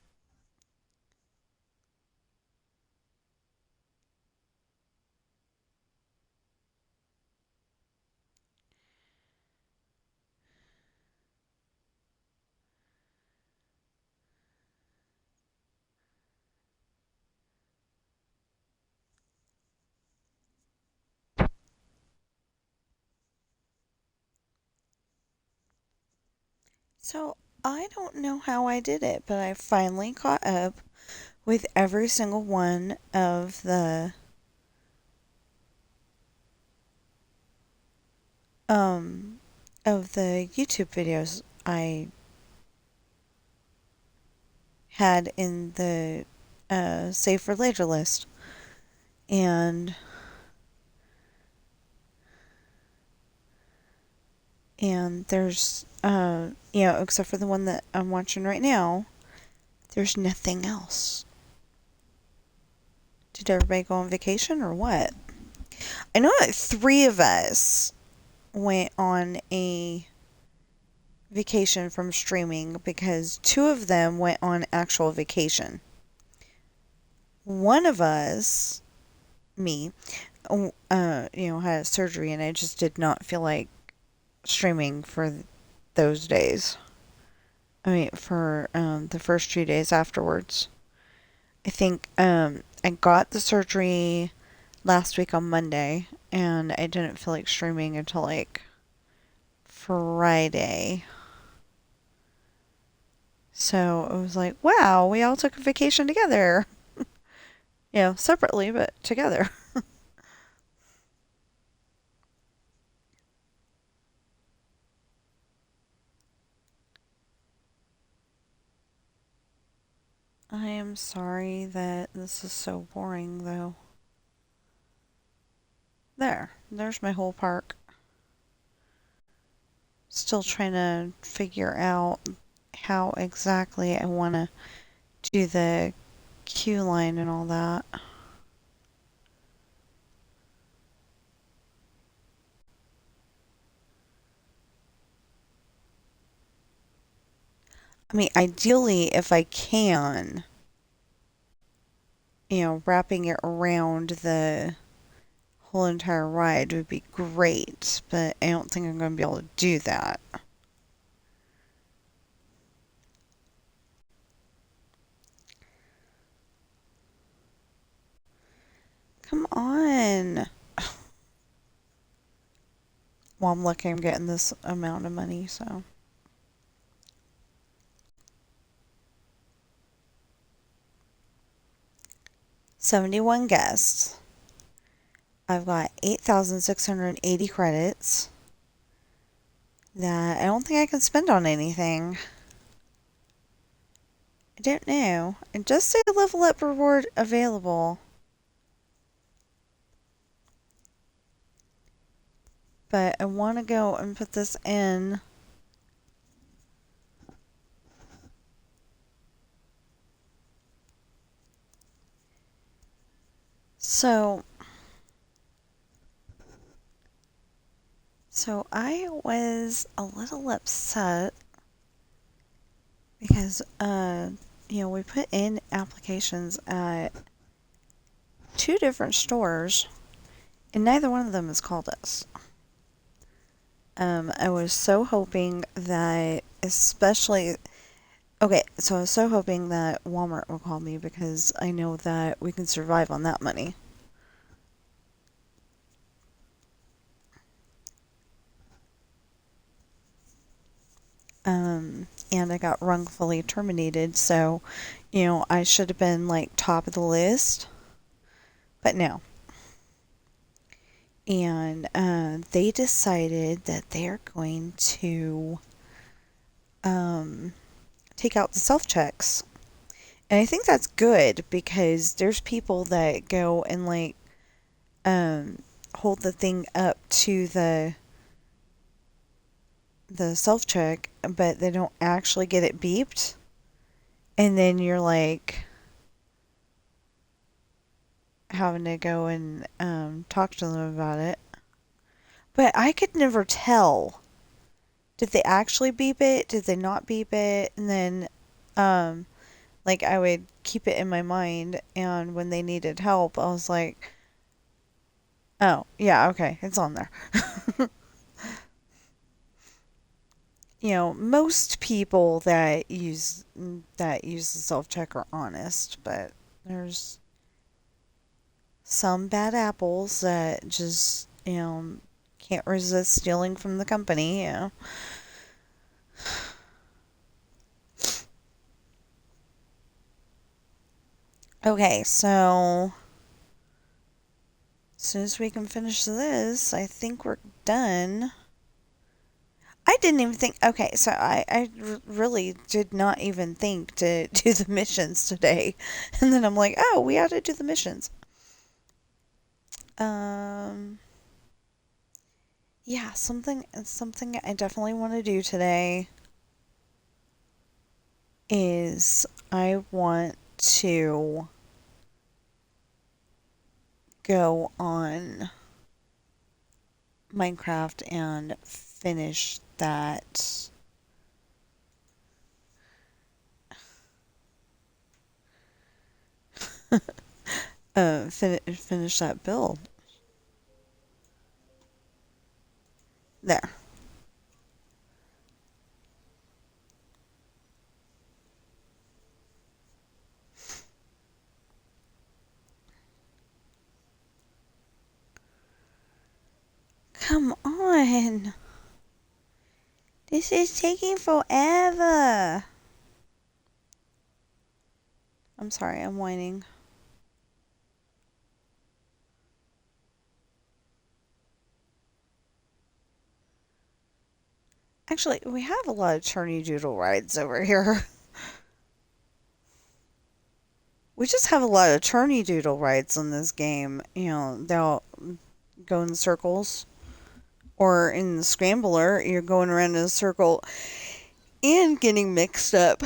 So I don't know how I did it, but I finally caught up with every single one um of the YouTube videos I had in the save for later list. And there's except for the one that I'm watching right now, there's nothing else. Did everybody go on vacation or what? I know that three of us went on a vacation from streaming because two of them went on actual vacation. One of us, me, had surgery and I just did not feel like streaming for those days. I mean, for the first 2 days afterwards. I think I got the surgery last week on Monday, and I didn't feel like streaming until like Friday. So it was like, wow, we all took a vacation together. Separately, but together. I am sorry that this is so boring, though. There's my whole park. Still trying to figure out how exactly I want to do the queue line and all that. I mean, ideally, if I can, wrapping it around the whole entire ride would be great, but I don't think I'm going to be able to do that. Come on. Well, I'm lucky I'm getting this amount of money, so. 71 guests. I've got 8,680 credits that I don't think I can spend on anything. I don't know. It does say level up reward available. But I want to go and put this in. So, so I was a little upset because, we put in applications at two different stores, and neither one of them has called us. I was so hoping that, especially, okay, so I was so hoping that Walmart will call me because I know that we can survive on that money. And I got wrongfully terminated, so, I should have been like top of the list, but no. And they decided that they're going to um, take out the self checks. And I think that's good because there's people that go and like hold the thing up to the self check, but they don't actually get it beeped. And then you're like having to go and talk to them about it. But I could never tell. Did they actually beep it? Did they not beep it? And then, um, like, I would keep it in my mind, and when they needed help, I was like, oh, yeah, okay, it's on there. Most people that use the self check are honest, but there's some bad apples that just can't resist stealing from the company. Okay, so as soon as we can finish this, I think we're done. I didn't even think. Okay, so I really did not even think to do the missions today, and then I'm like, oh, we ought to do the missions. Um, yeah, something I definitely want to do today is I want to go on Minecraft and finish that. Finish that build. There. Come on. This is taking forever. I'm sorry, I'm whining. Actually, we have a lot of turny doodle rides over here. We just have a lot of turny doodle rides in this game. They'll go in circles. Or in the scrambler, you're going around in a circle and getting mixed up.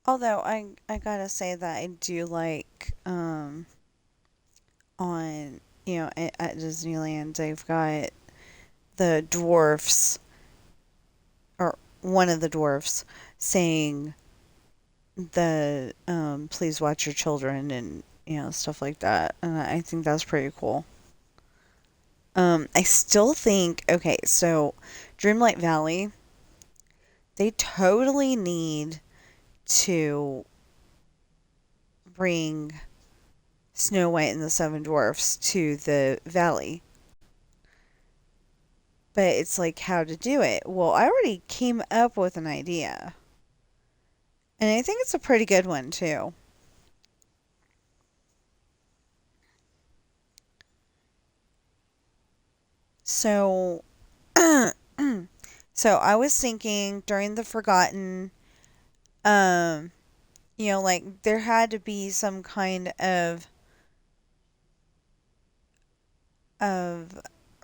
Although I gotta say that I do like on at Disneyland they've got the dwarfs or one of the dwarfs saying the please watch your children and stuff like that, and I think that's pretty cool. I still think okay, so Dreamlight Valley, they totally need to bring Snow White and the Seven Dwarfs to the valley. but it's like how to do it. Well, I already came up with an idea, and I think it's a pretty good one too. So, so I was thinking during the Forgotten, um, like there had to be some kind of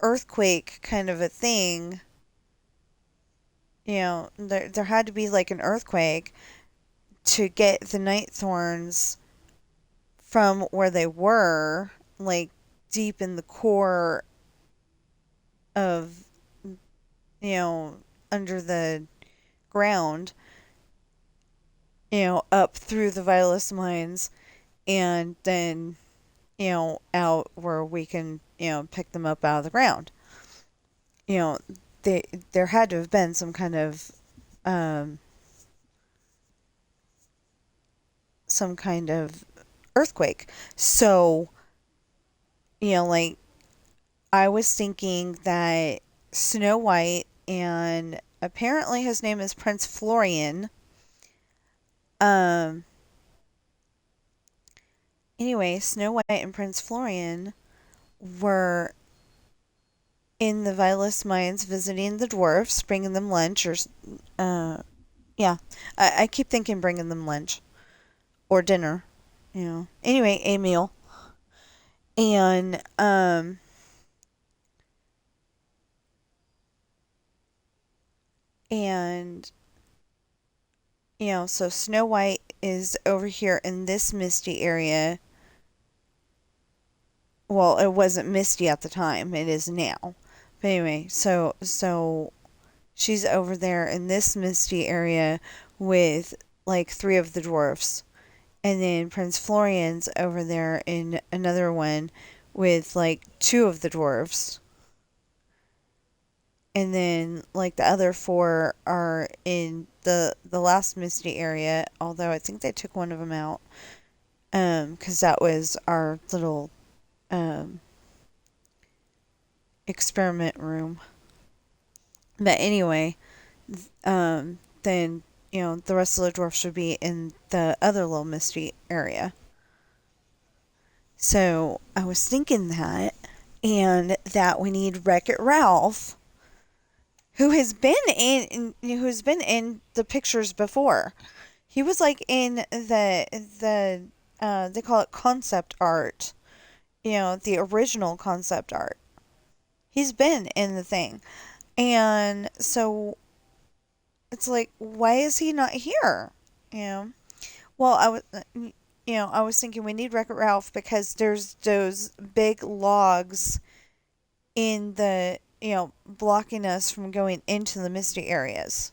earthquake kind of a thing. There had to be like an earthquake to get the night thorns from where they were, like deep in the core of, you know, under the ground, up through the Violus mines, and then, out where we can, pick them up out of the ground. You know, there had to have been um, some kind of earthquake. So, like I was thinking that Snow White and apparently his name is Prince Florian. Um, anyway, Snow White and Prince Florian were in the Vilas mines visiting the dwarfs, bringing them lunch, or, uh, yeah. I keep thinking bringing them lunch or dinner, Anyway, a meal. And, and, so Snow White is over here in this misty area. Well, it wasn't misty at the time. It is now. But anyway, so she's over there in this misty area with like three of the dwarfs. And then Prince Florian's over there in another one with like two of the dwarfs. And then like the other four are in the last misty area, although I think they took one of them out. Cuz that was our little um experiment room. But anyway, then the rest of the dwarfs should be in the other little misty area. So I was thinking that, and that we need Wreck-It Ralph, who has been in the pictures before. He was like in the they call it concept art, the original concept art. He's been in the thing, and so it's like, why is he not here? You know. Well, I was thinking we need Wreck-It Ralph because there's those big logs in the, blocking us from going into the misty areas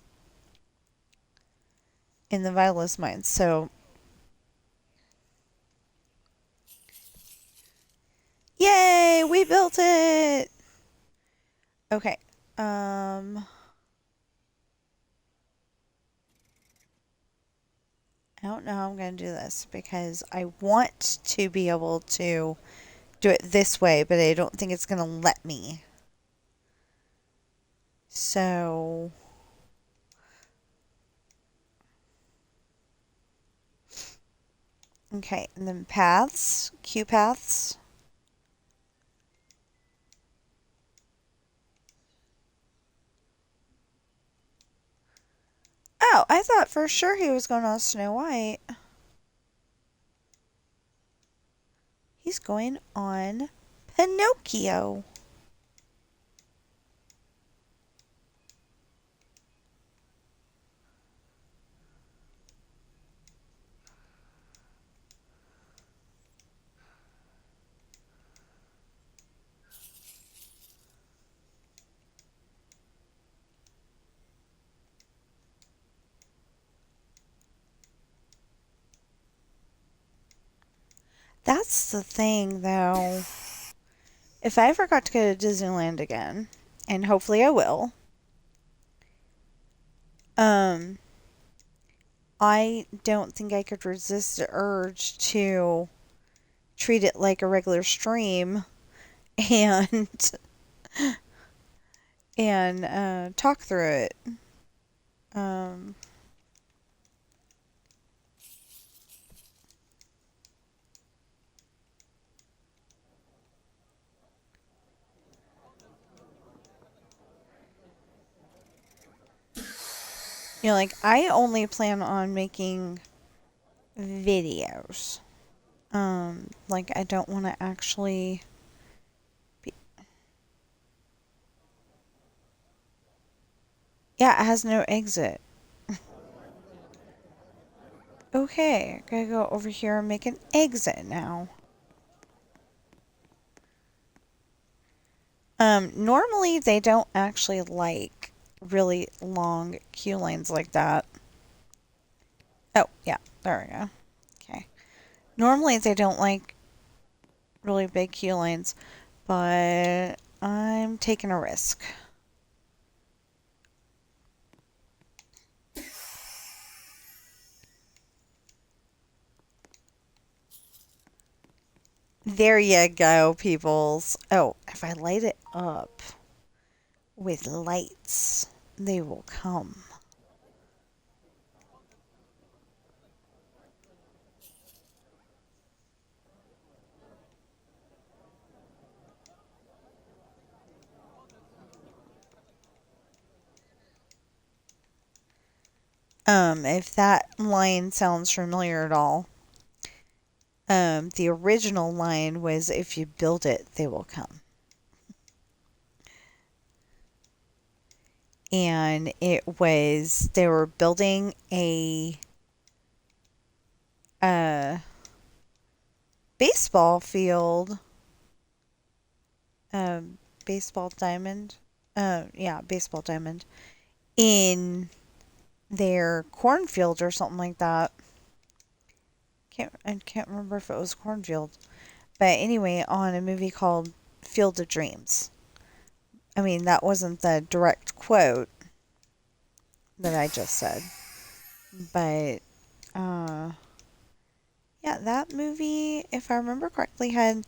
in the Violus mines. So, yay, we built it. Okay. I don't know how I'm going to do this because I want to be able to do it this way, but I don't think it's going to let me. So, okay, and then paths, queue paths. Oh, I thought for sure he was going on Snow White. He's going on Pinocchio. That's the thing, though. If I ever got to go to Disneyland again, and hopefully I will, um, I don't think I could resist the urge to treat it like a regular stream and and talk through it. Um, like I only plan on making videos. Like I don't want to actually be... Yeah, it has no exit. Okay, gotta go over here and make an exit now. Normally they don't actually like really long queue lines like that. Oh, yeah, there we go. Okay. Normally they don't like really big queue lines, but I'm taking a risk. There you go, peoples. Oh, if I light it up with lights, they will come. If that line sounds familiar at all, the original line was if you build it, they will come. And it was, they were building uh, baseball field, um, baseball diamond, yeah, baseball diamond in their cornfield or something like that. I can't remember if it was cornfield, but anyway, on a movie called Field of Dreams. I mean, that wasn't the direct quote that I just said, but yeah, that movie, if I remember correctly, had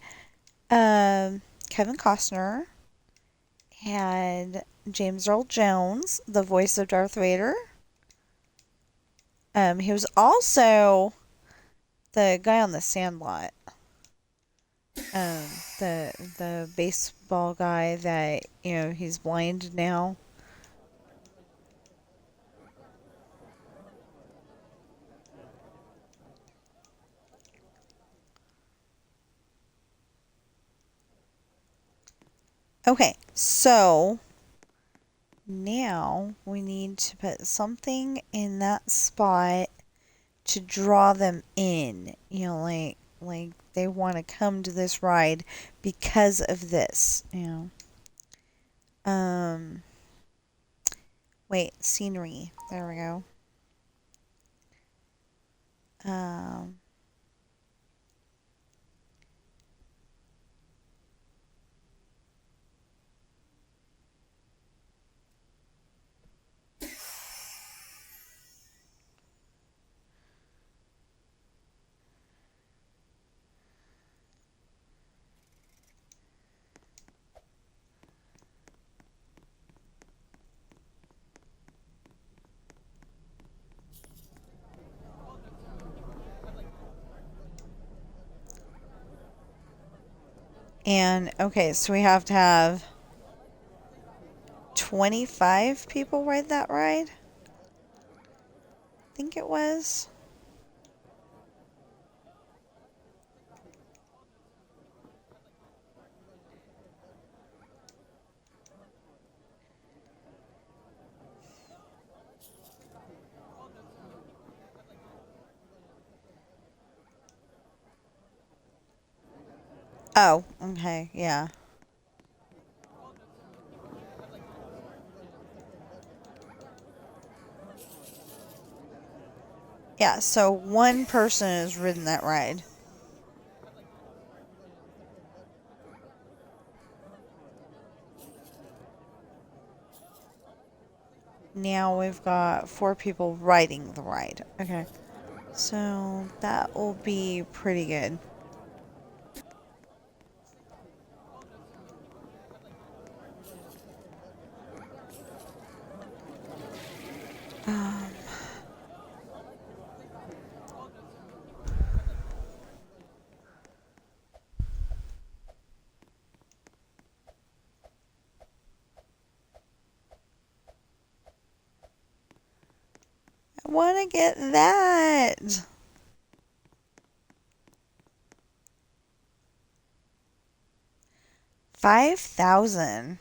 Kevin Costner, had James Earl Jones, the voice of Darth Vader. He was also the guy on the Sandlot. Um, the baseball guy that he's blind now. Okay, so now we need to put something in that spot to draw them in. Like they want to come to this ride because of this. Um, Wait, scenery. There we go. Um, and okay, so we have to have 25 people ride that ride. I think it was. Oh, okay, yeah. Yeah, so one person has ridden that ride. Now we've got 4 people riding the ride. Okay. So that will be pretty good. want to get that. $5,000.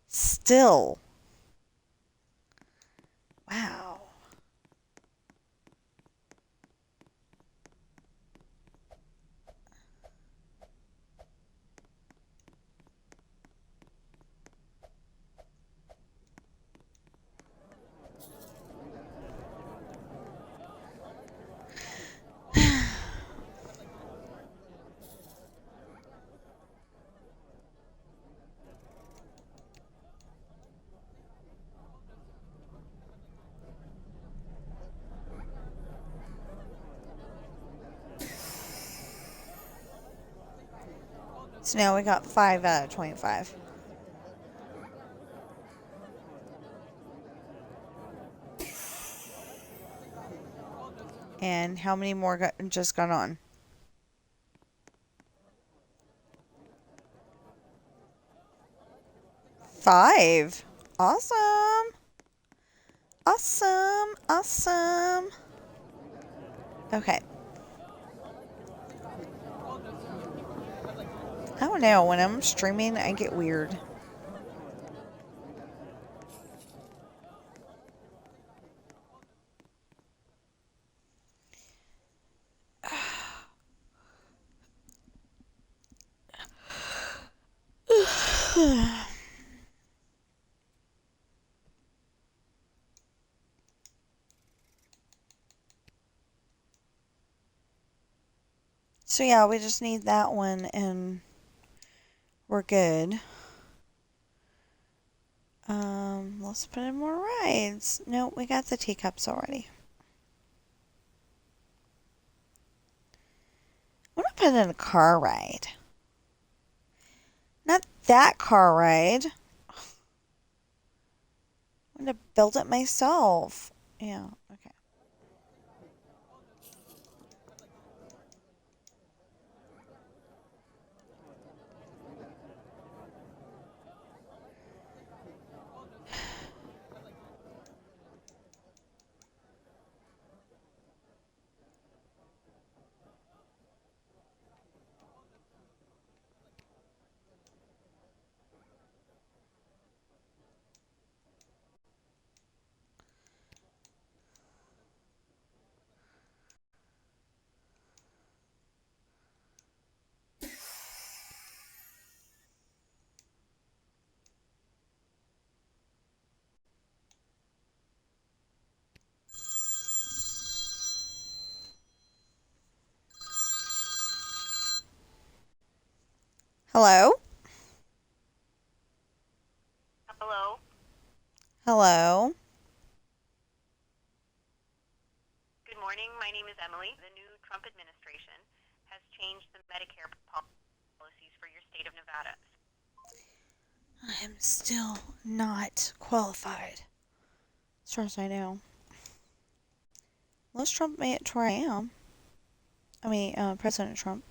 Still. Wow. So now we got 5 out of 25. And how many more just got on? 5. Awesome. Awesome. Awesome. Okay. I don't know. When I'm streaming, I get weird. So yeah, we just need that one and we're good. Let's put in more rides. No, we got the teacups already. I want to put in a car ride. Not that car ride. I want to build it myself. Yeah, okay. Hello? Hello. Hello? Good morning. My name is Emily. The new Trump administration has changed the Medicare policies for your state of Nevada. I am still not qualified. As far as I know. Unless Trump made it to where I am. I mean, President Trump.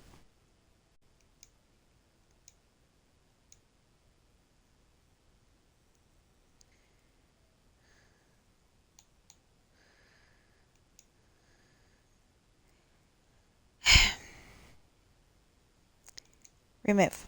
Remove.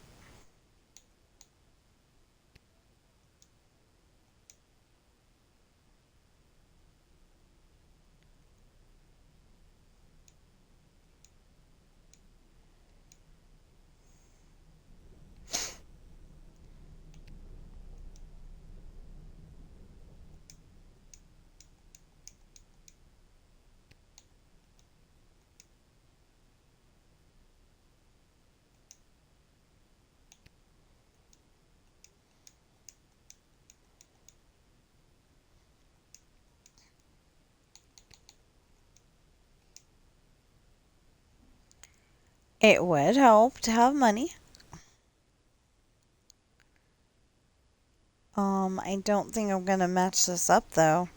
It would help to have money. I don't think I'm gonna match this up though.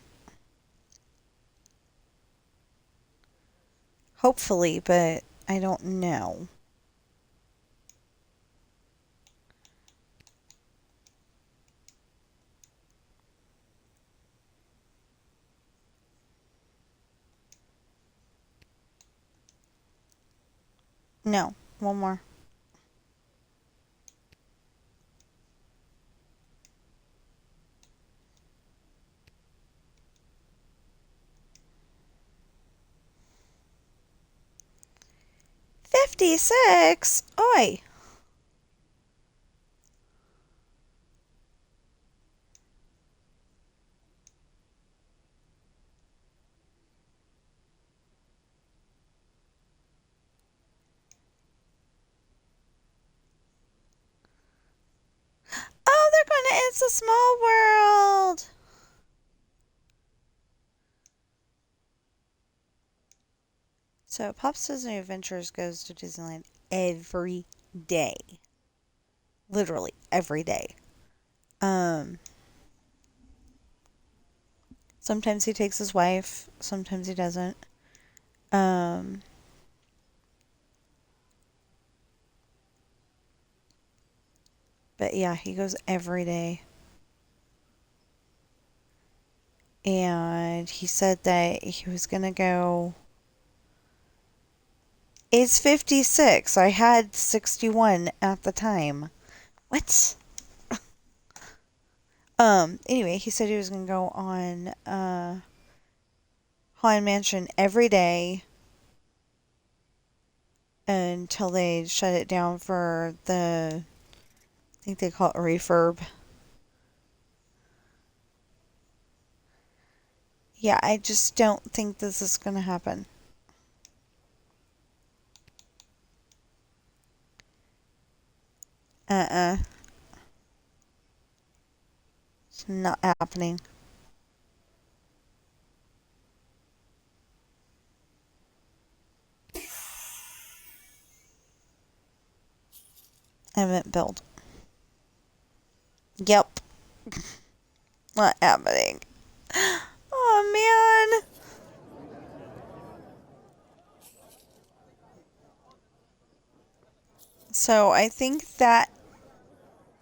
Hopefully, but I don't know. No, one more. $56? Oi! Oh, they're going to It's a Small World! So, Pop's Disney Adventures goes to Disneyland every day. Literally every day. Um, Sometimes he takes his wife, sometimes he doesn't. Um, but yeah, he goes every day. And he said that he was going to go. It's 56. I had 61 at the time. What? Anyway, he said he was going to go on Haunted Mansion every day until they shut it down for I think they call it refurb. Yeah, I just don't think this is going to happen. Uh-uh. It's not happening. I haven't built. Yep. Not happening. Oh, man. So I think that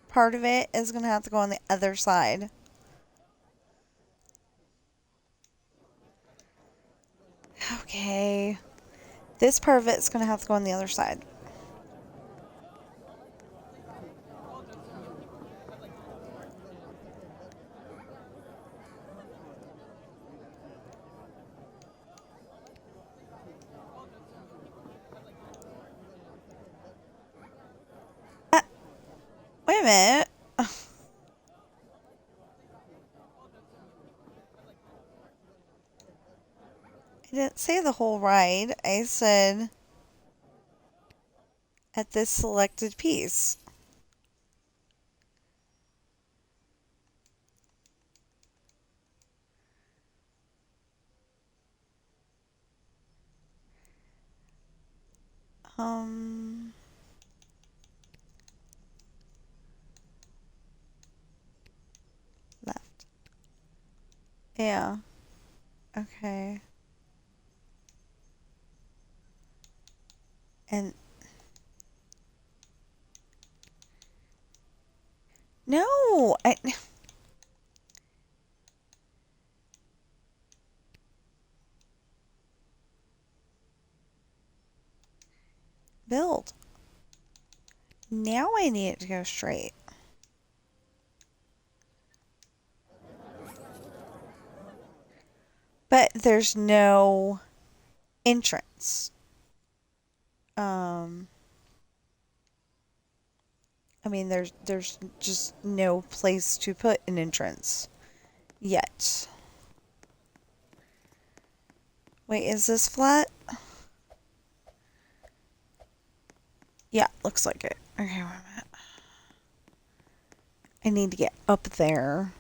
part of it is going to have to go on the other side. Okay. This part of it's going to have to go on the other side. Uh, Wait a minute. I didn't say the whole ride. I said at this selected piece. Um, Left. Yeah. Okay. And no, I build. Now I need it to go straight. But there's no entrance. Um, I mean, there's just no place to put an entrance yet. Wait, is this flat? Yeah, looks like it. Okay, wait a minute. I need to get up there.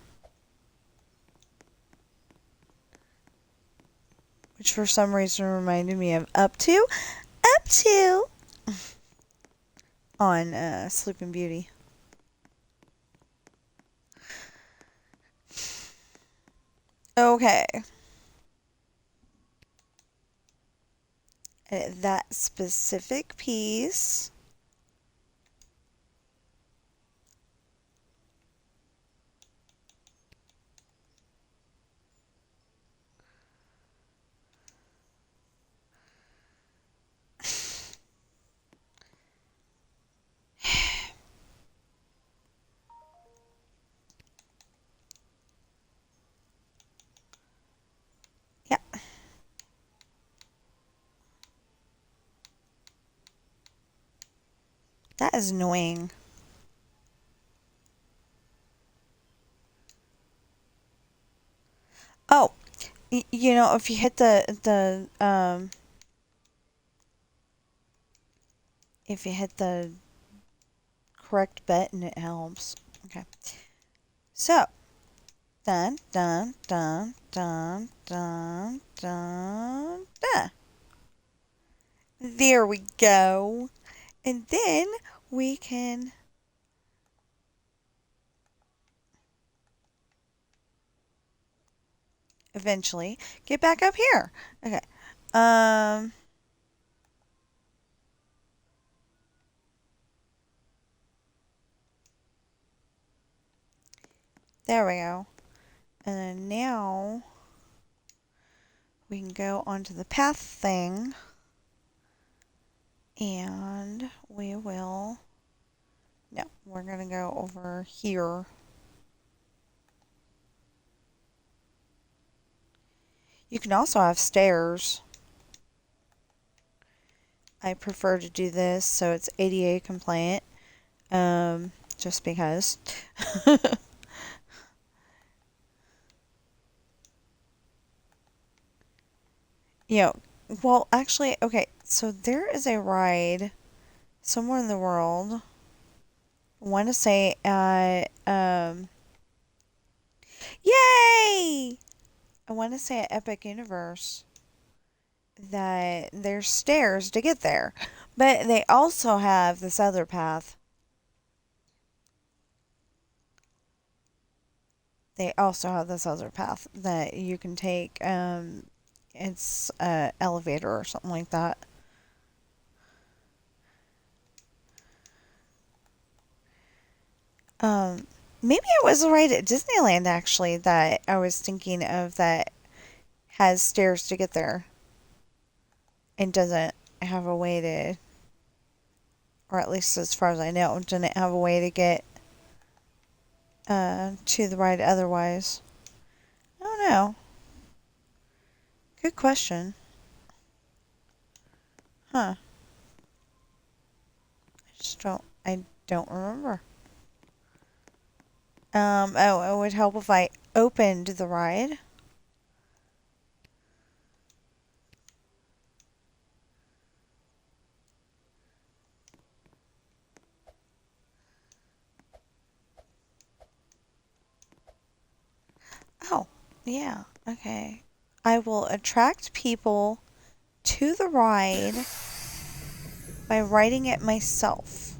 Which for some reason reminded me of Up to on Sleeping Beauty. Okay. That specific piece. That is annoying. Oh, you know, if you hit if you hit the correct button, it helps. Okay. So, dun dun dun dun dun dun dun. There we go. And then we can eventually get back up here. Okay. Um, there we go. And then now we can go onto the path thing and we will, no, we're going to go over here. You can also have stairs. I prefer to do this so it's ADA compliant, just because. You know, well, actually, okay, so there is a ride somewhere in the world. I want to say at, yay! I want to say at Epic Universe that there's stairs to get there, but they also have this other path. They also have this other path that you can take. It's a elevator or something like that. Maybe it was right at Disneyland actually that I was thinking of that has stairs to get there and doesn't have a way to, or at least as far as I know, didn't have a way to get to the ride otherwise. I don't know. Good question. Huh. I don't remember. Oh, it would help if I opened the ride. Oh, yeah. Okay. I will attract people to the ride by riding it myself.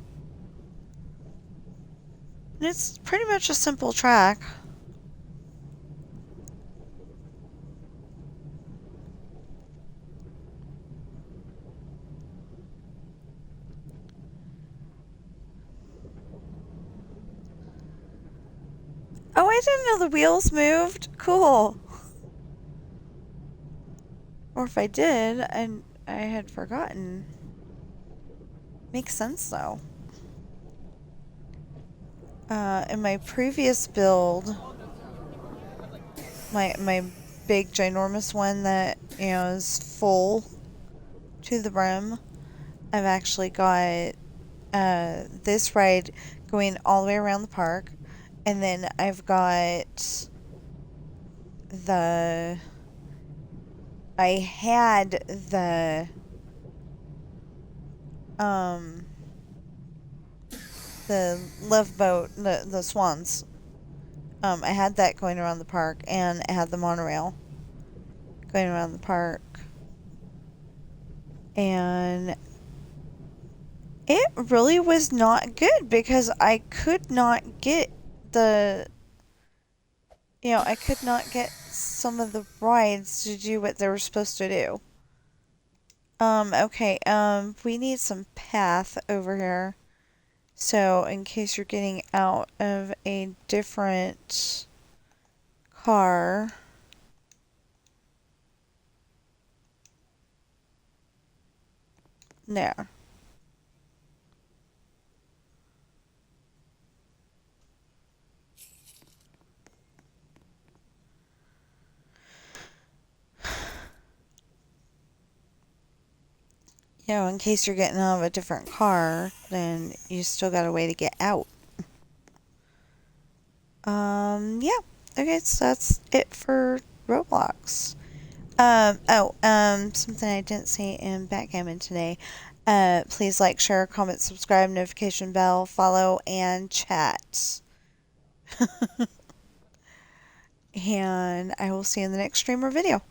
And it's pretty much a simple track. Oh, I didn't know the wheels moved. Cool. Or if I did, and I had forgotten. Makes sense though. In my previous build, my big ginormous one that is full to the brim, I've actually got this ride going all the way around the park, and then I've got the I had um the love boat, the swans. I had that going around the park, and I had the monorail going around the park, and it really was not good because I could not get the I could not get some of the rides to do what they were supposed to do. Okay, we need some path over here. So, in case you're getting out of a different car. No. In case you're getting out of a different car, then you still got a way to get out. Yeah. Okay, so that's it for Roblox. Something I didn't say in backgammon today. Please like, share, comment, subscribe, notification bell, follow, and chat. And I will see you in the next stream or video.